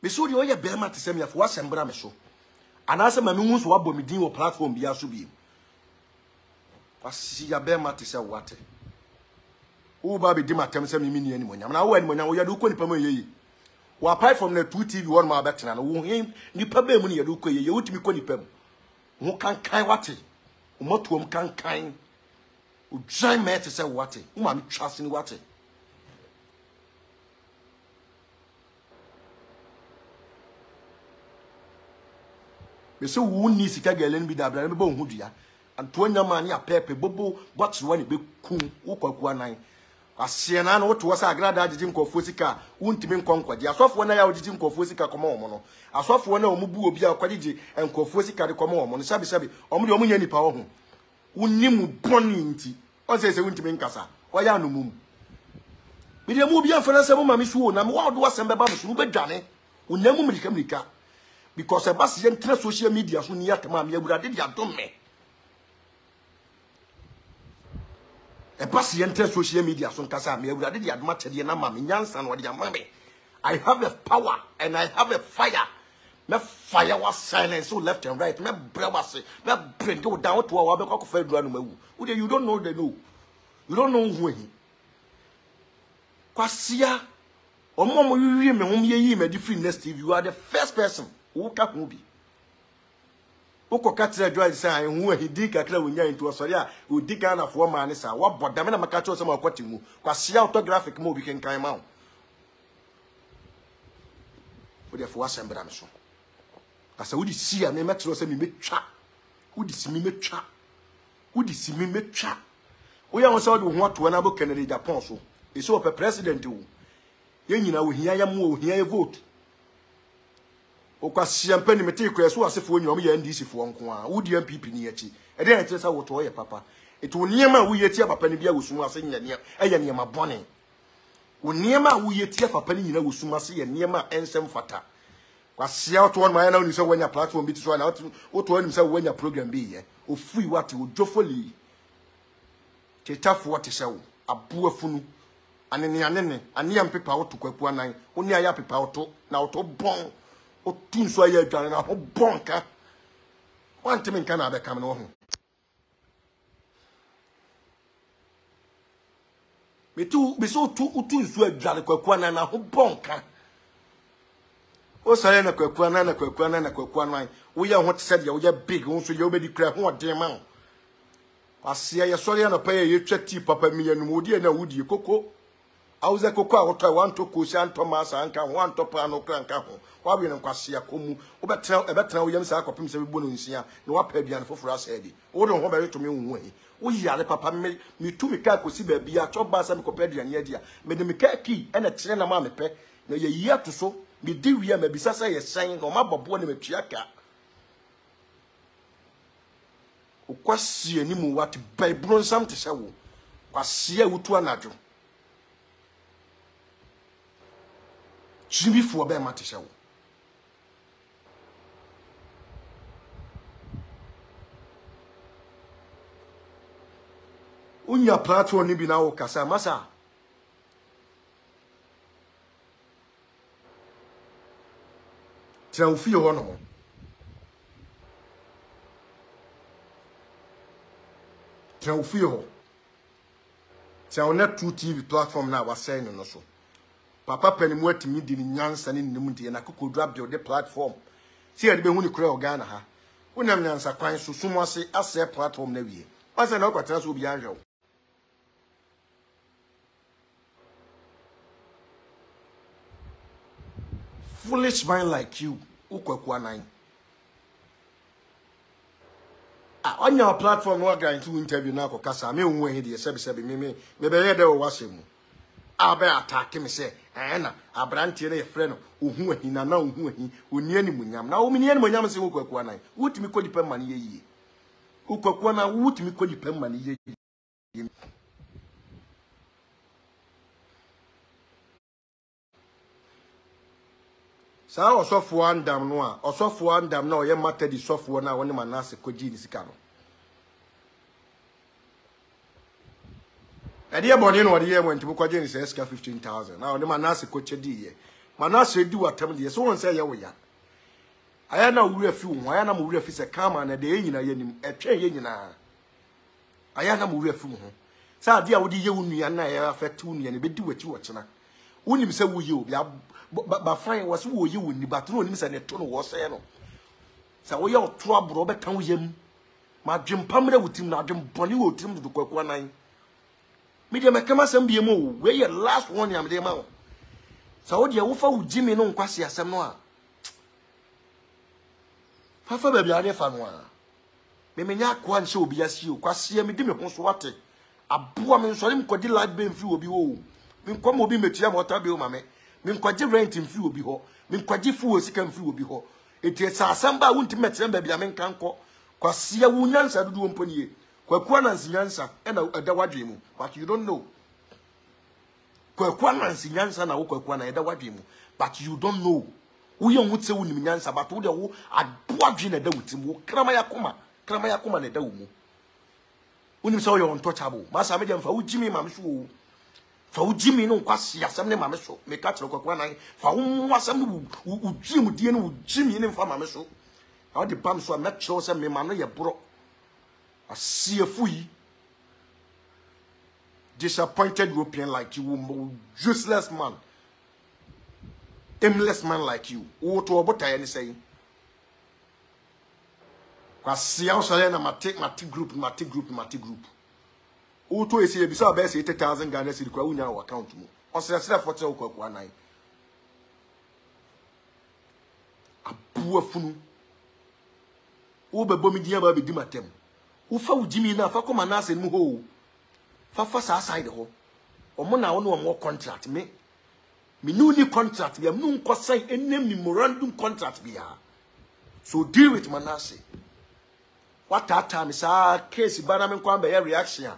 me so de oye bema te sem ya fo asembra me so anase ma me hu so wabɔ me din wo platform bia so bi wasi ya bema te se wate wo ba be di matem se me ni ani monyam na wo ani monyam wo ya do ko nipa ma yeyi wo apart from Net2 TV one ma betena no wo hin nipa ba mu ne ya do ko yeyi wotimi ko nipa mu wo kan wate umotuom kan o dry me te say wate o ma me trust ni wate me say wo ni sika gelen bi da bra me ba hu dua anto nyama ne apepe bobo box one be ku wo Kwaku Annan asie na no to wasa Agradaa agigi nkofo sika wontimi nkonkwaje asofo na ya ogigi nkofo sika koma omo no asofo na omubu obi akwagigi nkofo sika de koma omo no sabi omo de omo nya nipa wo ho wonnim boni nti o se wontimi nkasa oya anomum me de mu obi afana se mo ma me suo na me wa do wasem beba me so be dwane wonam mrika because ebase ye ntra social media so ni atama me awurade de adom me ebase ye ntra social media so nkasa me awurade de adom atede na ma me nyansa na de ama me I have a power and I have a fire. Me fire was silence so left and right. Me brabase, me bring go down to our back of Federal no. You don't know the no. You don't know who he. Kwasia, omo you me hom ye me different next TV. You are the first person who ka hu bi. Oko katra joy say hu he di kakra wonya into osori a odi Ghana for man sa wa bodam na maka cho se ma kwati mu. Kwasia autographic mo bi kenkan ma. Wo de fo asembra me so. Asa wudi si a me metro se me metwa wudi si me metwa wo ya won se wodi ho ato na bo Kennedy Japan so e so pe president wo ye nyina wo hia ya mo wo hia ye vote o kwa siampe ni mete ko so asefo nyina o ya NDC fo nko a wudi MPP ni yachi e de na tire sa wo to ye papa eto niema wo ye tia papa ni bia wo sumu ase nya ne e niema bone wo niema wo ye tia papa ni nyina wo sumu ase ye niema ensem fata Kwasia out one my now say when your platform be to now what one himself when your program be here. O free what you jofoli. Cheta for what is abu afunu. Anene aniam pepa out to Kwaku anan. Only aya pepa out now to bon. O tun so ya dwan na ho bon ka. One time in Canada come no ho. Me so tun so adwale Kwaku anan na ho bon ka. O sare na Kwaku anan wo ye ho tse de wo ye big wo so ye obedi kra ho odin ma asia ye sore na pa ye twati papa mi anu odi na wudi koko auze koko a wo to wan to ko sha Thomas anka ho an to pa no kra nka ho wa bi ne kwasia komu wo betra wo yam sa akopim se bibo no nsia na wa pa bia ne foforo asedi wo do ho be to me wu hi wo yare papa mi tu mi ka kosi ba bia to ba sa mi kopɛ aduane adia me de mi ka ki e na kire na ma me pɛ na ye yi ato so me di wi ma bisa sa ye san o ma bobo ne matua ka o kwasi ani mu wat baibron sam te sɛ wo kwasi a wutu anadwo jibifo ba ma te sɛ wo unya platform ni bi na wo kasa masa tira ufi ho no tira ufi ho tira Net2 TV platform na wasɛn no so papa panimu atimi di ni nyansa ni nim die na kokodu abde de platform si ade be hu ni kura Ghana ha wonam nyansa kwan so sumo ase asɛ platform na wie wasa na kwatara so obi anhwɛ foolish man like you Kwaku anan onya platform no guy to interview na ko kasa me hu he de sebe me be ye de wo wase mu abe attack me say na abrantie na ye frɛ no ohu ahi na ohu ahi oni ani munyam na wo me ni ani munyam se Kwaku anan wutimi ko dipa man ye yie Kwaku anan wutimi ko dipa man ye yie sa osofo andam no a osofo andam na oye mata di sofo na woni manase koji ni sika no ade ebone no ode ye mo ntibu kwaje ni sika 15,000 na woni manase koche di ye manase di watam di ye so won say ye wo ya aya na wura fi wo aya na mo wura fi se kama na de enyina ye nim etwe ye nyina aya na mo wura fi wo sa ade a wodi ye wo nua na ye affect wo nua ne be di wachi wo chena wonim se wo ye obi ba fine was wo ye woni but no nim se ne to no wo se no sa wo ye oto abro be kan wo yam ma dwempam na wutim na dwempone wo tim do Kwaku anan me de mekama sam bie mo we ye last one yam de ma wo sa wo de wo fa wo jimi no nkwase asem no a fa ba bia de fa no a me menya kwa nse obi asi o kwase me de me ho so wate aboa me nsori mkodi light be mfi obi wo me nkom obi metua mo ta be o ma me kwaje rent mfi obi ho me kwaje fu sika mfi obi ho eti sa asamba wunti metre ba bia me nkanko kwase ya wunyansa dudu mponiye Kwaku anan sinyansa e na eda wadwe mu but you don't know Kwaku anan sinyansa na wo Kwaku anan eda wadwe mu but you don't know wo ye nwutse wo nim nyansa but wo de wo aboadwe na eda wutim wo krama yakoma na eda wo mu wonim se wo ye untouchable masa me de mfa wo jimi ma me so wo fa wo jimi no kwase asem ne ma me so me ka kire Kwaku anan fa wo asem wo jimi die no wo jimi ne mfa ma me so awo de bam so na kire se me ma no ye bro Asiafui disappointed European like you, useless man, aimless man like you. What to about I say? Kwasia Salena Mati group. Uto is here beside best 80,000 Ghana cedi kwa unya wa account mu. Osia sira for tell Kwaku anan. Abu afunu. Ube bomi dia ba be di matem. Ufa ujimi na fa koma na asem ho fa sa side ho omo na wo no mo contract me nu ni contract bia nu nko sign any memorandum contract bia so deal with Manase what that time sa case bana me kwa be reaction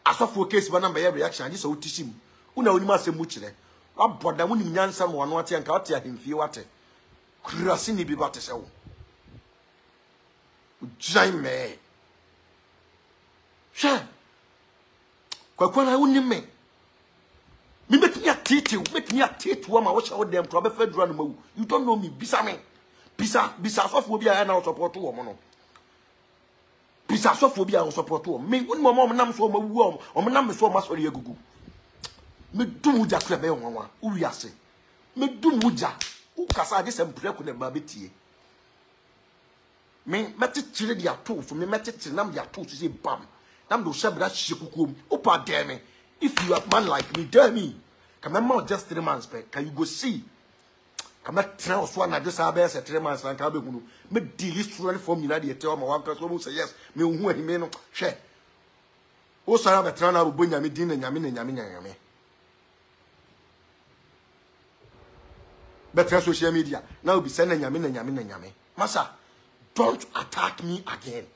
asofo case bana be reaction ji so utishim una oni ma asem mu kire waboda mu nim nyansa mo no ate anka ate ahemfie wate krasi ni bi ba te se wo jan me hwe Kwaku na woni me betimi atete wo ma wo hye wo dem to be fedura no mawu you don't know me bisa me bisa sofo bi a na support wo mo no bisa sofo bi a support wo me woni mo nam so mawu o mo nam so ma sori agugu me dum uja kra be wonwa wo wiase me dum uja wo kasa de sempre ko na ba betie me metitire dia to so me metitire nam dia to so say bam nam do shabra shikukum opa deme. If you are man like me, tell me. Come on, just 3 months back. Can you go see? Come on, tell us one. I just have 3 months and come back. Me deal student from United. Tell me one person say yes. Me who he may not share. Oh, sir, I'm a trainer who bring me dinner. Yami. Better social media. Now be sending yami. Massa, don't attack me again.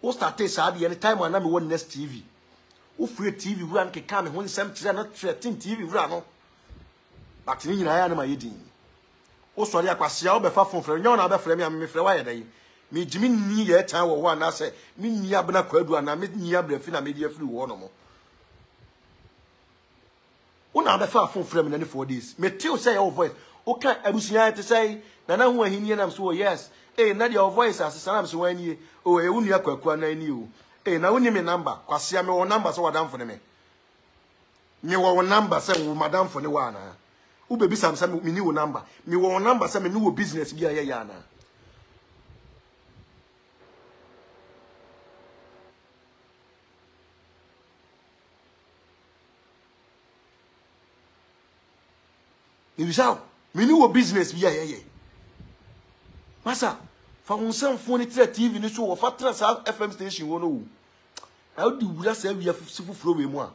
Oh, start this anytime when I'm on next TV. Who free TV run can come when some not threatening TV run. But in I am my eating. Oh, sorry, I pass your befa from Frenyon, other frame, and me fly day. Me Jimmy near town or one, I say, me near Benaquedu, and I meet near Brefina media flew one more. One other far from frame in any 4 days. Me too say your voice. Okay, I was here to say, Nana who he near them so yes. Eh, not your voice as a son so when you, oh, a unia Kwaku and you. Eh, na woni me number kwase me wo number so wadam for me me wo number say wo madam for ne wa na wo bebi sam say me ni wo number me wo number say me ni wo business bi aye ya na ni bisao me ni wo business bi aye masa fa wonsam phone TV ni so wo fa trasa FM station wo no how do wura say we fufuro we mu a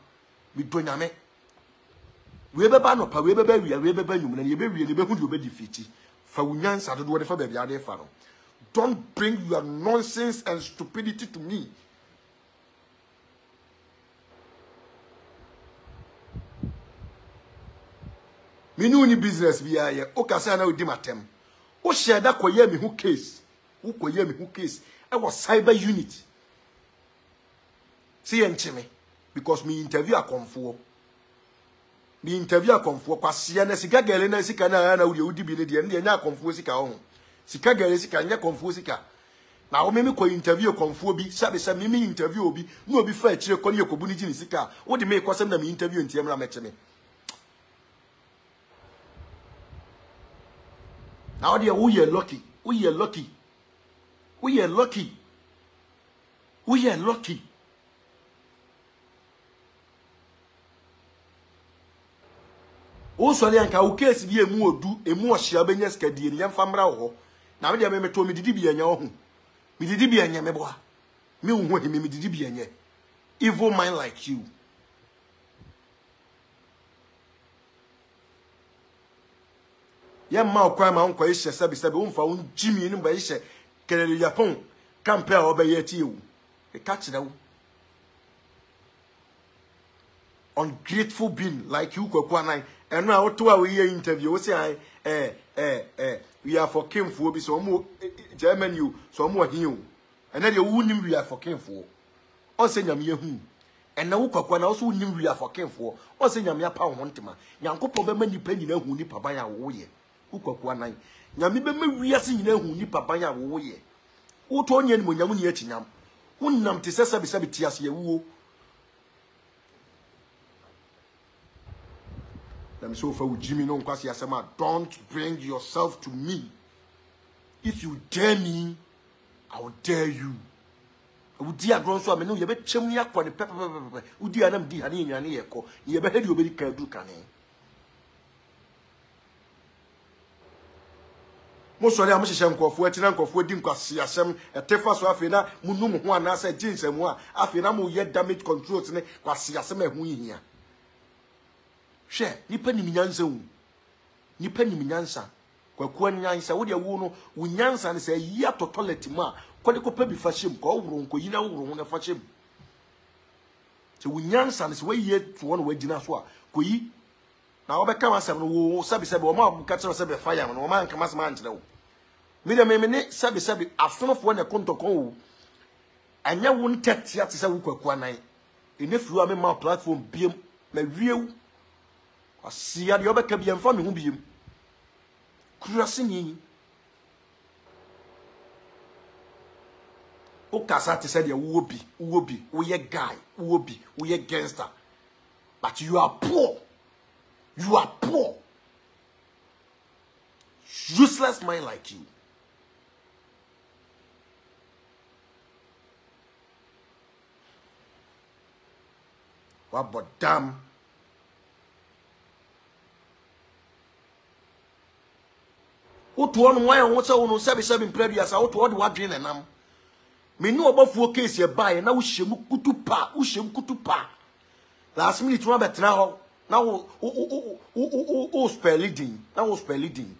me do nyame we beba no pa we beba nyum na ye be wie ne be hu de obedi fiti fa wunyansa do de fa ba bia de fa no don't bring your nonsense and stupidity to me me no ni business bi aye o ka say na odi matem o share da koye me hu case who koye me who case I was cyber unit see enchime because me interview a konfo kwase na sika gele na sika na udi bi ne de nya konfo sika ho sika gele sika nya konfo sika na wo me ko interview konfo bi sabe me interview obi na obi fa akire ko ne yakobu ni gini sika wo de me kwasem na me interview ntiam na mecheme now they we are lucky. O so le anka o case bi emu odu emu ohia benya skadie ne famra ho na me de me to me didi bi anya ho me didi bi anya me boa me hu ho me didi bi anya evil mind like you ya ma okwa ma nkwa ihye sabe wo mfa wo jimi ni ba ihye kelele Agyapong campaign obaye ti ewu e ka kire wo ungrateful being like you Kwaku anan eno a woto a we interview wo say we are for kimfo bi so mo German you so mo hin o ena de wo nim we are for kimfo o say nyame yehu ena wo Kwaku anan so nim we are for kimfo o say nyame apa ho ntema nyankopɔ be ma nipa nyina hu nipa ban a wo ye Kwaku anan nyame be ma wiase nyina hu nipa ban a wo ye wo to onye ni mo nyam ni achinyam wo nam te sabe tiase ye wo let me so for Jimmy no kwasi asema don't bring yourself to me if you dare me I will dare you udi agron so amenu ye be chem ni akọ ni pepe udi anam di hani nwane ye ko ye be hedi obedi kan du kane mo so le am hyehyem nkofo atina nkofo di nkwasi asem etefa so afi na munum ho ana sa jinsem a afi na mo ye damage control ne kwasi asem ehu hia hwe nipa ni minyansa wu nipa ni minyansa Kwaku anyansa wo de wo no wo nyansa ne se yi atotolet ma kwade ko pa bi fashem ko wuro nko yi na wuro ho na fashem se wo nyansa ne se wo yi to no wagina so a ko yi na wo be kama asem no wo sabe o ma ka kire sabe fire no o ma nka masema ankyere wo Me de me ne sabi asonofo na kontokon wo. Anya wo ntetia te se wo Kwaku anan. Enefru ame ma platform biem ma wiew. Asia de obeka biem fa me ho biem. Kurase ni. O kasa te se de wo bi, wo ye guy, wo ye gangster. But you are poor. You are poor. Useless mind like you. What but damn. What one why on what's on 77 previous out what dream and am. Me no about case you buy now shemu kutupa. Last minute one bet now spell leading. Now spell leading.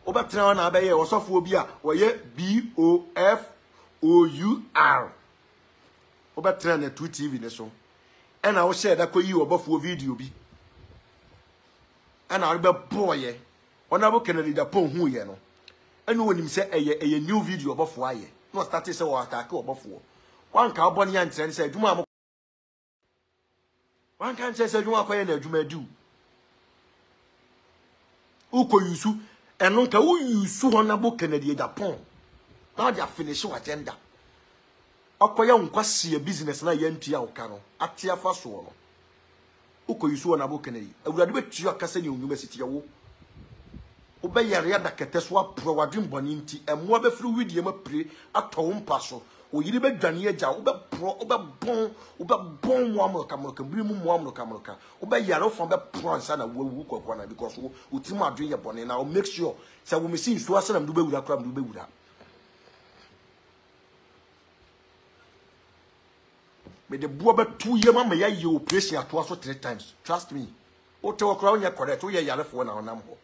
Obetra na abaye osofo obi a oye BOFOUR. Obetra na 2 TV ne so. E na wo share da koyi obofo video bi. E na wo be boye. Ona bo Kennedy da pon hu ye no. E no wonim se eye new video obofo aye. No start se wo attack obofo. Wan ka obone ya ntre se adwuma am. Wan kan se adwuma akoye na adwuma adu. Uko yusu eno nka wo yusu Honorable Kennedy Agyapong. Now they are finishing agenda. Akoya nkwase business na ye ntua oka no. Atia fa so no. Uko yusu Honorable Kennedy. Awurade betua kasa ne university wo. Obeyare ya da keteso apro wadwen boni nti emo abefiri widie ma pre ato mpa so. Oyiri bedwane agya obepro obebon mo amroka biri mu mo amroka obeyare ofan be pro ansa na wawu Kwaku na because wo utimu adwen ye boni na o make sure say wo mesi nsu asana mdu bewura kra mdu bewura me de buo betu ye ma ya ye operation ato aso 3 times trust me o te okra onye correct o ye yare fo na onam ho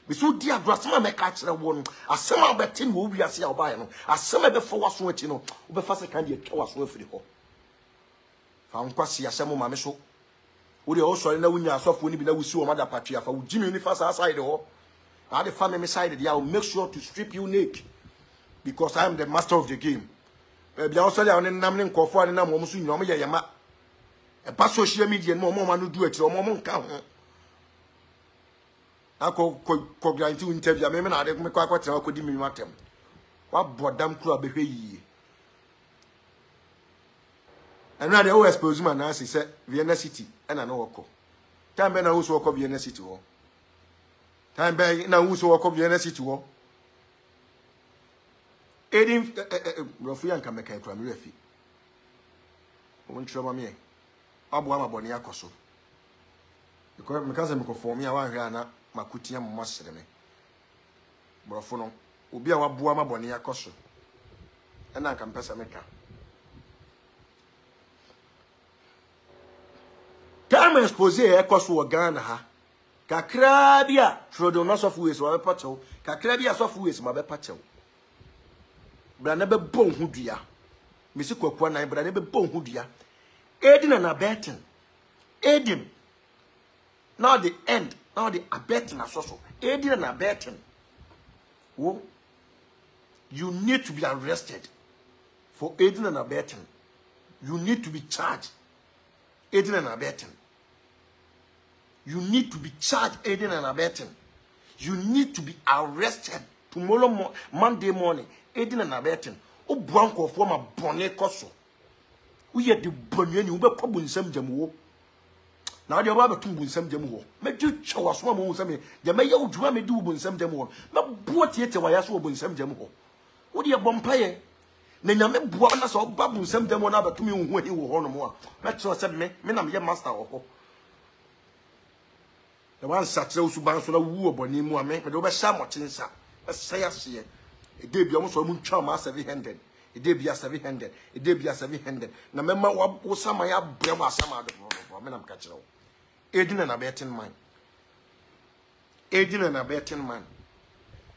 bisu dia grasma me ka kire wo no asema betin wo wiase a obaye no asema be fo waso ati no wo be fa second ye twa waso afiri ho fa nkwase asema ma me so wo de o sori na wunya asofo ni bi na wusi wo mada patria fa wo jimi ni fa sa side ho I the family side there I will make sure to strip you naked because I am the master of the game be also there on nam ne nkofo ani na mo so nyom ye yema e pa social media no mo no du atire mo nka ho ako grant interview me na ade me kwa kwatira akodi mi matem wa bodam kru abehwe yie ena de o expose man na say Vienna City ena no woko time na wo so woko Vienna City ho time be na wo so woko Vienna City ho edin rofu yanka meka kra me refi won troma me abo ama boni akoso because me kaza me ko form ya wan hwe ana makutia mo sereme brofo no obi a waboa ma boni akoso ena nka mpesa meka time expose e koso wo Ghana ha kakra bia trodo no sofu wes wa be pachew kakra bia sofu wes ma be pachew bra na be bon hu dua mesi Kwaku anan bra na be bon hu dua edin na betin edin now the end now the abetin asoso edin na betin wo you need to be arrested for edin and abetin you need to be charged edin and abetin you need to be charged edin and abetin you need to be arrested tomorrow Monday morning edin and abetin o branko for ma bone koso wo ye de bonwe ni wo be kobu nsam jam wo na de ba betum bu nsam jam wo me twetwa waso ma wo nsam de me ye odwuma me di bu nsam jam wo me bo tiete wa ya so bu nsam jam wo wo de bompaye na nyame boa na so ba bu nsam jam wo na betum hu hi wo ho no mo a me tro se me na me ye master wo ho the one satre usu ban so na wu oboni mu a me de wo be sha mo chinsa say ase e dey bia mo so mu ntwa ma 700 e dey bia 700 e dey bia 700 na mema wo sama ya brem asama do me na mka kire wo edina na betin man edina na betin man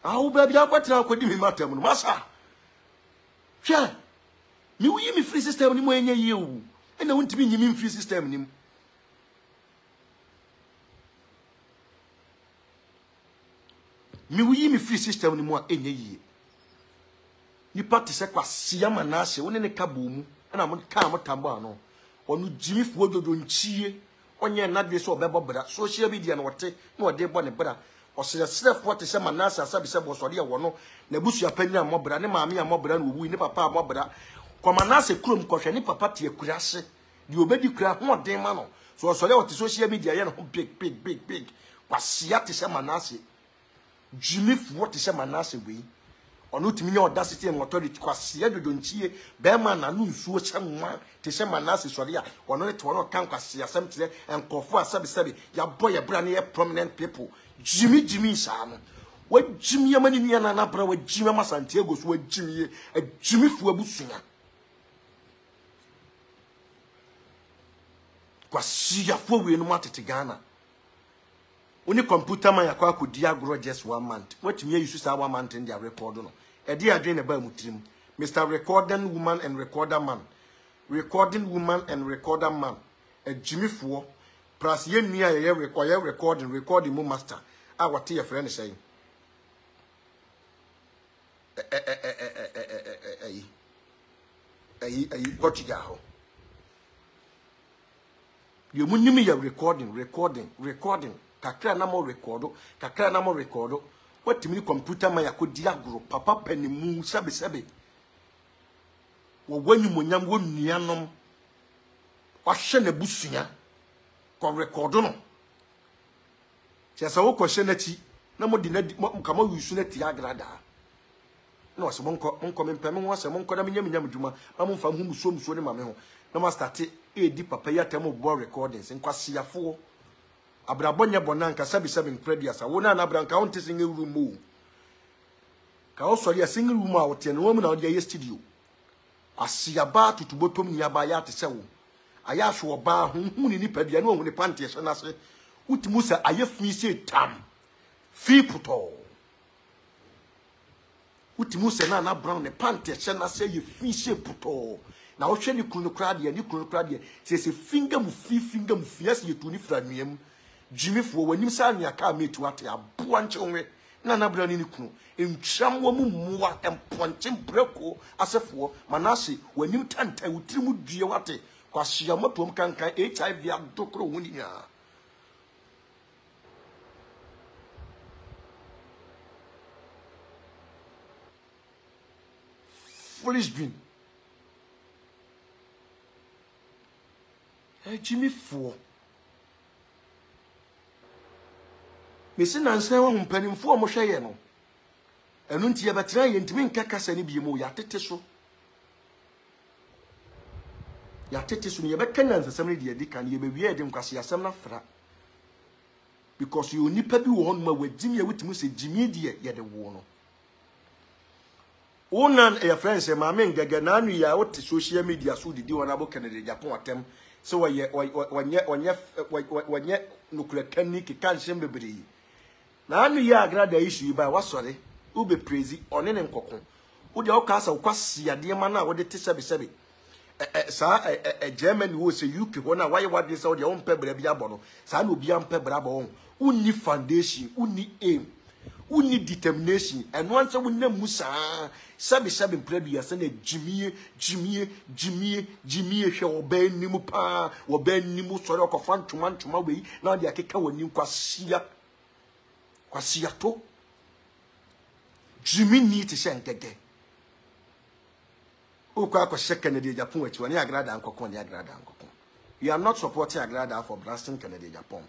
awu ba bia kwatra akodi mi matam no masa hwe mi wuyi mi free system ni mo enye yi wu e na wuntimi nyi mi free system ni mi wuyi mi free system ni mo enye yi nipa te se Kwasia Manase woni ne ka bomu na mo ka mo tambo ano onu jimi fuo dodo nchie onye na de so obebo bra social media na wote na ode bo ne bra osere te se Manase asabi se bo so de wo no na busu apani a mo bra ne maame a mo bra na owu ne papa a mo bra kwa Manase krom kohwe ne papa te akurase di obedi kura ho den ma no so osore wote social media ye no big Kwasia te se Manase jimi fuo te se Manase we ono timi nya audacity and authority Kwasia dodo nchie be ma na no nsuo kyenwa te se Manase sori a ono ne to ono kan Kwasia asem te enkofo asabe ya boy bra ne prominent people jimi sa no wa jimi ya mani nia na bra wa jimi ma Santiago so wa jimi jimi fu abusunya Kwasia fu we no matete Ghana oni computer man ya Kwaku di agro just 1 month what me use say 1 month in their record no e dey adwen na ba mutrim Mr. Recording woman and recorder man a Jimmy Fo plus ye nua ye recording mo master a what your friend say Portugal ho you munimi ya recording kakra na mo recordo what me computer man yakodi agro papa panimu sabe wo wanyu monyam wo nuanom wahye na busua ko recordo no chesa wo ko hye na ti na mo di na kama yusu na ti Agradaa na wase monko mempem ho wase monko na menyam djuma ma mo mfa hu muso ne ma me ho na ma start di papa ya temo bo recordings nkwasiafo abrabonye bonanka sabi previous wona na abranka wonte single room mo ka o sori a single room a wote no wo na odi studio asiaba tutubotom ni aba ya te se wo aya hwo ba hu ni nipadua no hu ni pante hye na se utimu se aye fi se tam fi puto utimu se na brown ne pante hye na se ye fi se puto na wo hwe ni kunu krade se finger mu fi as ye tu ni franuam Jimmy Fo wanim sa nia ka metu ate aboa nchewe na bra ni kunu entwam wo mu muwa emponche breko asefo Manase wanim tanta wutirimu due wate Kwasia motom kankan HIV adokro woni nya foolish dream Jimmy Fo Mesi nanse wo mpanimfo mo hweye no enu ntie betra ye ntimi nkakasa ne biemu ya tete so ne ye bekanya nsasam ne de kan ye bewie de nkwase asam na fra because you nipa bi wo honma wagimi ye wutimu se jimi de ye de wo no onan e friends e ma men gaga na anu ya wote social media so didi wona bo Canada Agyapong atem so wanye nukura kaniki kan shembe bere na anu ya Agradaa issue ba wasore ube praise one ne nkokon wo de okasa Kwasia de ma na wo de tesebe sa Germany wo se UK ho na waye wade se wo de ompe bra bia bo no sa na obi ampe bra bo unni foundation unni aim unni determination eno anse wonna musa sabe mpradua se na jimie hwe oba nimu pa oba nimu sore okofa ntoma we na de akeka wani Kwasia to jimi ni te shenkege ukwa ko Canada Agyapong achi wani Agradaa nkokon ni Agradaa nkokon. We are not supporting Agradaa for blasting Canada Agyapong,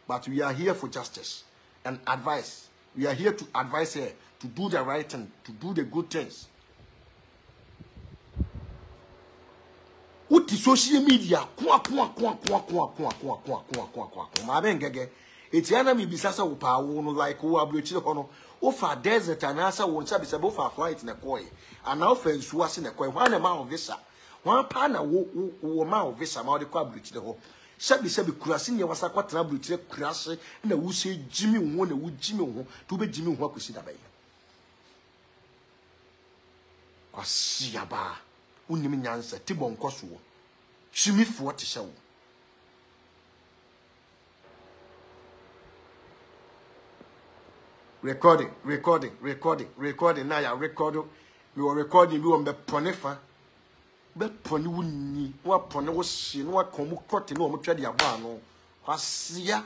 but we are here for justice and advice. We are here to advise her to do the right thing, to do the good things. Uti social media kwa ma bengege etiana mi bisasa wo pa wo no like wo abrochire hono wo fa desert anasa wo nsa bisa bo fa flight na koi ana wo fa nsu ase na koi hwa na ma wo visa hwa pa na wo ma wo visa ma wo de kwa abrochire ho sabi kurase ne wasa kwatena abrochire kurase na wo se jimi wo na wo jimi wo to be jimi wo akosi da bai Kwasia ba unimi nyansa tibon koso jimi fo te hye wo recording na ya record me were recording bi on be ponefa be pone wuni wa pone wo hye no wa kon mu kote no mo twede aba no kwasia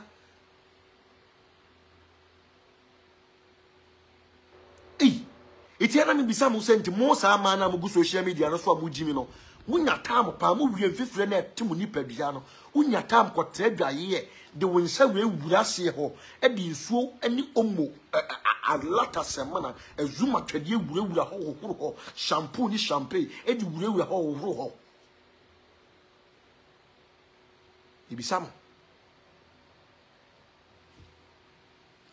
itiana ni bisa mo senti mo sa ma na mo gu social media no so amu jimi no munya tam pa mo wie mfifire na etimu nipadua no unya tam kotre dwaye de wonsa we wura se ho e de nsuo ani omo alata semana ezuma twede wura ho shampoo ni champagne e de wura ho ibisa mo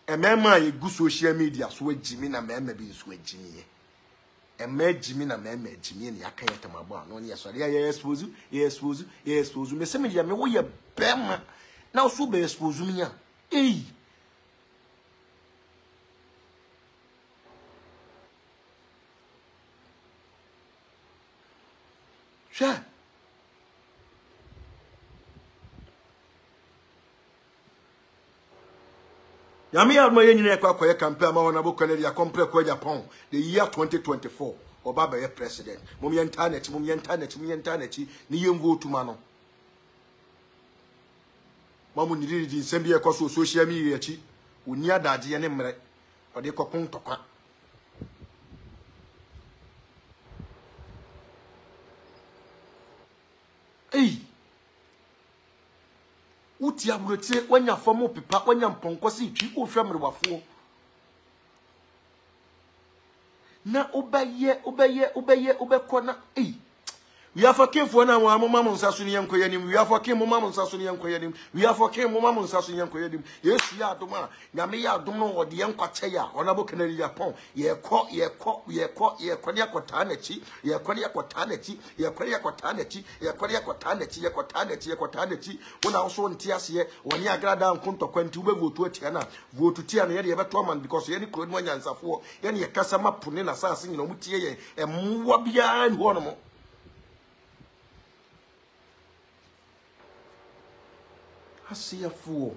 emema ye gu social media so ajimi na mema bi so ajimi ye emajimi na mema ajimi ne aka ye tamabo ano ne yesori ye expose me se me dia me wo ye bema na so be expose me ya sha Yami ya mwe nyine kwa ye campaign ma wona bo Canada compare kwa Agyapong the year 2024 Obaba ye president mum ye internet ni ye vote ma no mamu nyiri di nsem bi e kwa social media chi oni adaje ye ne mre ode kopon tokwa uti aburotie wanya fomo pepa wanya mponkosi twi ohwe mrewafo na obekona we are for king for na wa mama nsaso ne yankoyanim we are for king mama nsaso ne yankoyanim we are for king mama nsaso ne yankoyanim yesu ya adoma nyame ya adom no wode yankwache ya ona bo kanari Agyapong ye kọ ne akota na chi ye kọ na chi wona so ntia se woni Agradaa nkonto kwanti ube votu atia na votu tia na ye beto man because ye ni kro ni wanyansafo ye ne kasa mapune na sase nyina mutie ye emwa bia ni hono mo Asia fuo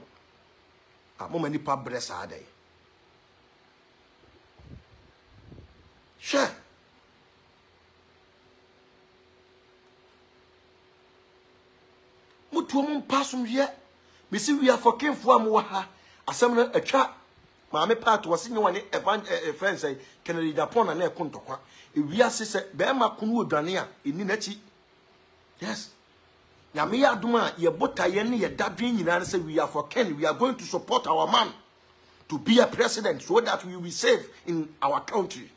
mama nipa bresa adai she mutu mu pasum ye misi we are for king fuo am ha asem na atwa maame part wose nye wane friends say Kennedy Agyapong na ekontokwa wi asese be ma kunu odwane a eni nachi yes Yami ya aduma ye bota ye ne ye dadwen nyina say we are for Ken we are going to support our man to be a president so that we will be safe in our country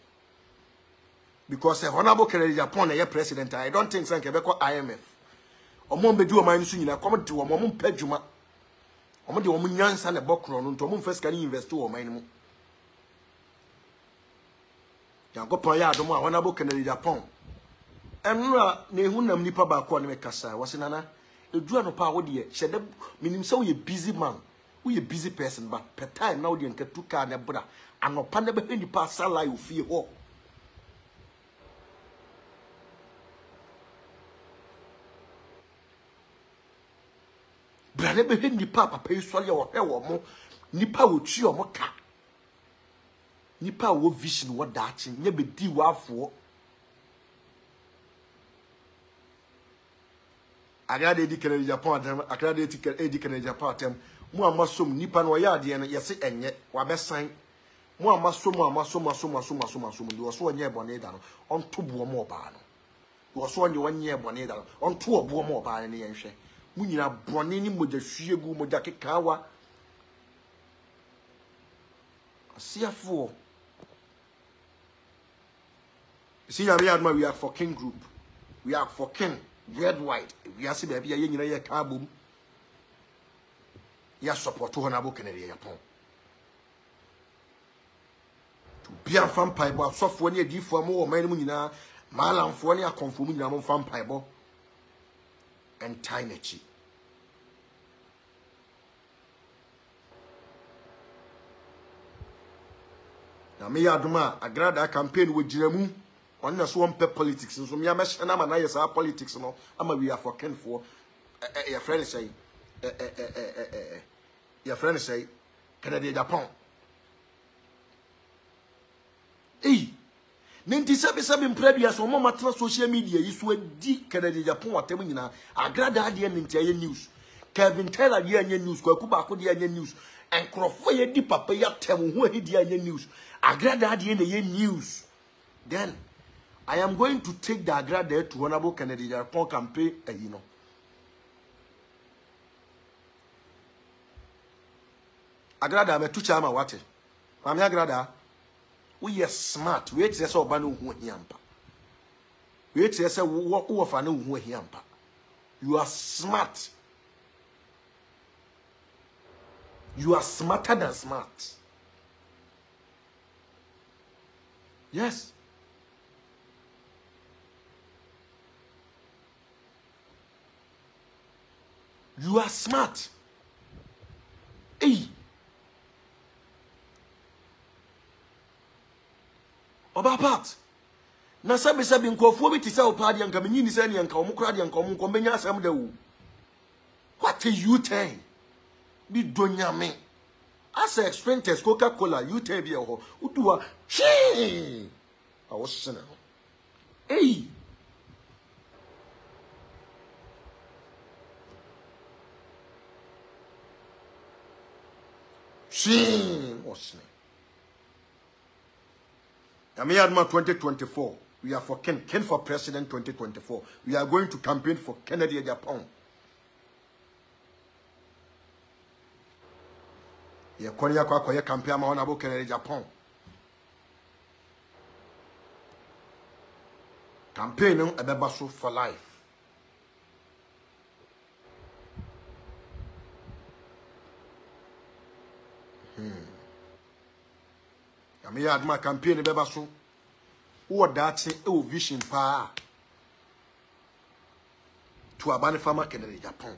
because honorable Kennedy Agyapong na ye president I don't think say be call IMF omo mbedi o man so nyina come de omo mpadwuma omo de omo nyansa na bokro no nto omo first can invest o man mu yankopon ya aduma honorable Kennedy Agyapong enra na ehunam nipa ba ko ne mekasa wasinana edua no pa wo de hyede minim se wo ye busy man wo ye busy person but per time na wo de nkatu ka na bra anopa na be nipa salai ofie ho bra na be nipa papa isole wo hwe wo mo nipa wo tui o mo ka nipa wo vision wo daachi nya be di wo afo Agradaa di Kennedy Agyapong atem Agradaa di Kennedy Agyapong atem mu amasom nipa no ya de no yese enye wa besan mu amasom ndi wo so onye ebone da no onto bo mo oba no wo so onye ebone da no onto obo mo oba ne yenhwe mu nyina bone ni moja hwiegu moja kekawa asiafo see ya we are for king group we are for king red white we are see baby ye nyina ye ka bom ya support honorable Kennedy Agyapong to be a fan pipe software ne adifo am wo man mu nyina malamfo ne akonfo mu nyina mo fan pipe and tiny chi na me ya aduma Agradaa campaign wo jiramu on na so pe politics so me amehye na ma na yes politics no ama we are for ken for your friend say your friend say Kennedy Agyapong Ninti sabi mpredua so mo matra social media yi so di Kennedy Agyapong atem nyina Agradaa de ninti aye news Kevin Taylor de anye news Kwaku baako de anye news enkrofo ye di papa ya tem Hoahi de anye news Agradaa de na ye news. Then I am going to take the Agradaa to Honorable Kennedy Agyapong campaign you know. Agradaa me tu chama wate Mami Agradaa we are smart. We say so ba no hu hiampa. We say wo fa no hu hiampa. You are smart. You are smarter than smart. Yes. You are smart. Hey. Oba part na sabi nkofo bi ti se opade anka menyini se ne anka omukra de anka omunko benya asam da wu. What a U10 bi donyame as a expenses Coca-Cola U10 bi ho uduwa chi awosena hey chi osne Amiyadma 2024. We are for Ken for President 2024. We are going to campaign for Kennedy Agyapong. Yeah, Korea kwa campaign ma Honorable Kennedy Agyapong. Campaign ebebaso for life. Amiyadma campaign ebebaso. Who are that vision pa to abani farmer Kennedy Agyapong.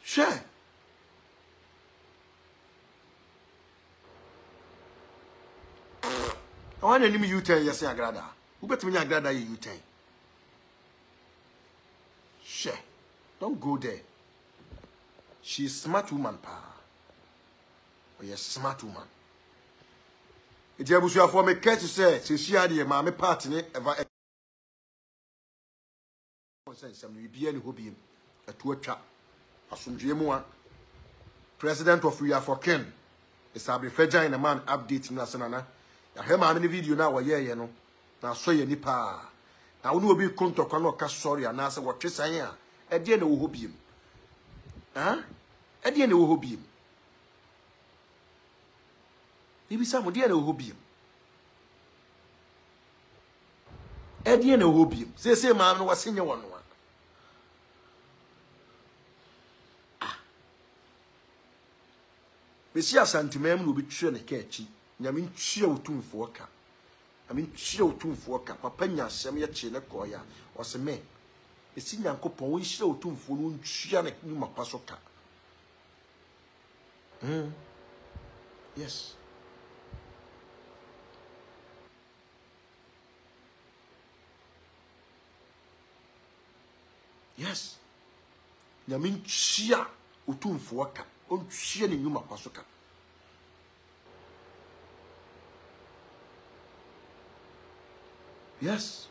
Share. I want to name U10 yes Agradaa. Who bet me Agradaa U10? Share. Don't go there. She's smart woman pa. Oh yes, smart woman. It was your for me care to say, she had your mammy party ever some European who be a tour trap. Asum Jemua, President of We Are for Ken, is a fragile in a man updating Nasanana. I hear my video now, you know. Now, so you nipa. Now, we will be conto canoka sorry and answer what Tris I am. At the end of Hobium. Huh? At the end of Hobium. Maybe some dear no hobium. Eddie no hobium. Say, man, was senior one. Ah. Monsieur Santimem will be trained a catchy. I mean, chill tune for cap. I mean, chill tune for cap. Papania, Samia China Koya, was a man. A senior couple, we show tune for one chianic numa pasoka. Yes. Yes. Yamin chia utum fuaka. On chia ni nyuma pasoka. Yes.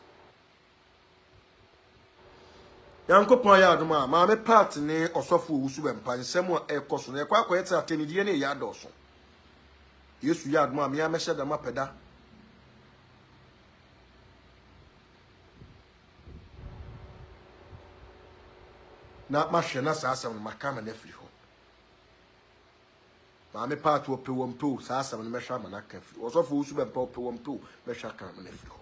Yanko pon ya adoma ma me part ni osofo wusu bempa nsem a ekoso na ekwa akwa yeta atenidie ne ya doso. Yesu ya adoma me ya mesha da mapeda. Na mahwe na saasam makama na afiri ho ma me part wo pewompo saasam na mehwa ma na ka afiri osofo usu be mpa pewompo mehwa ka ma na afiri ho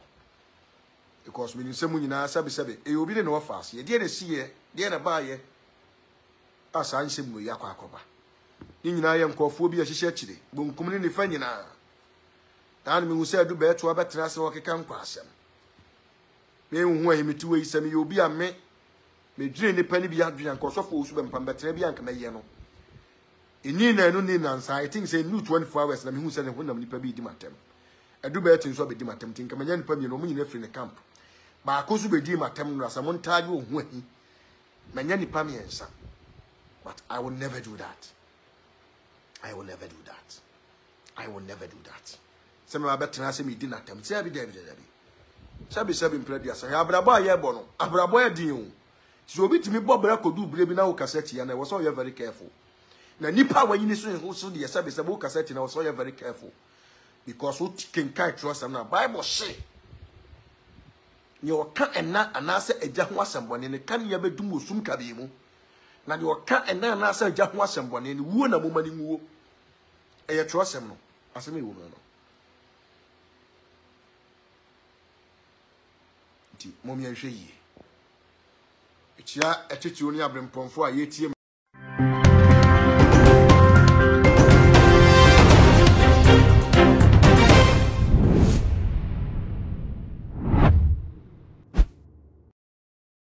because me nsemu nyina sabe e obi ne no fast ye de na siye de na baaye asa nsem no yakwa akoba ni nyina ye nkofo bi a hihye kire bonkum ne fa nyina dan me hu se adu be to abetra se wo keka nkwa asem me hu ahimiti we isem ye obi a me dwene ni pani bi adwene nkosofo usu be mpam betre bi anka meye no eni na enu ni nansa I think say new 24 hours na me hu say ne honam nipa bi di matem adu be tin so be di matem tin kama nya nipa mi no mu nyina free ne camp ba ko so be di matem no asa montage wo hu ahi manya nipa mi ensa but I will never do that. I will never do that. I will never do that. se me abetena se me di natam se abi David sabi mpredia sa abrabo aye bo no abrabo adin o so obi timi bo bra kodu bre bi na wo cassette ya na wo so you very careful na nipa wanyini so de sabi wo cassette na wo so you very careful because what can kai trust am na Bible say you can ena anase agya ho asembone ne kan ya bedum osum kabe mu na de oka ena anase agya ho asembone ne wuo na momani wuo eye trust am no asem e wo no ti momi anhwe yi etia etete oni abrempomfo a yetie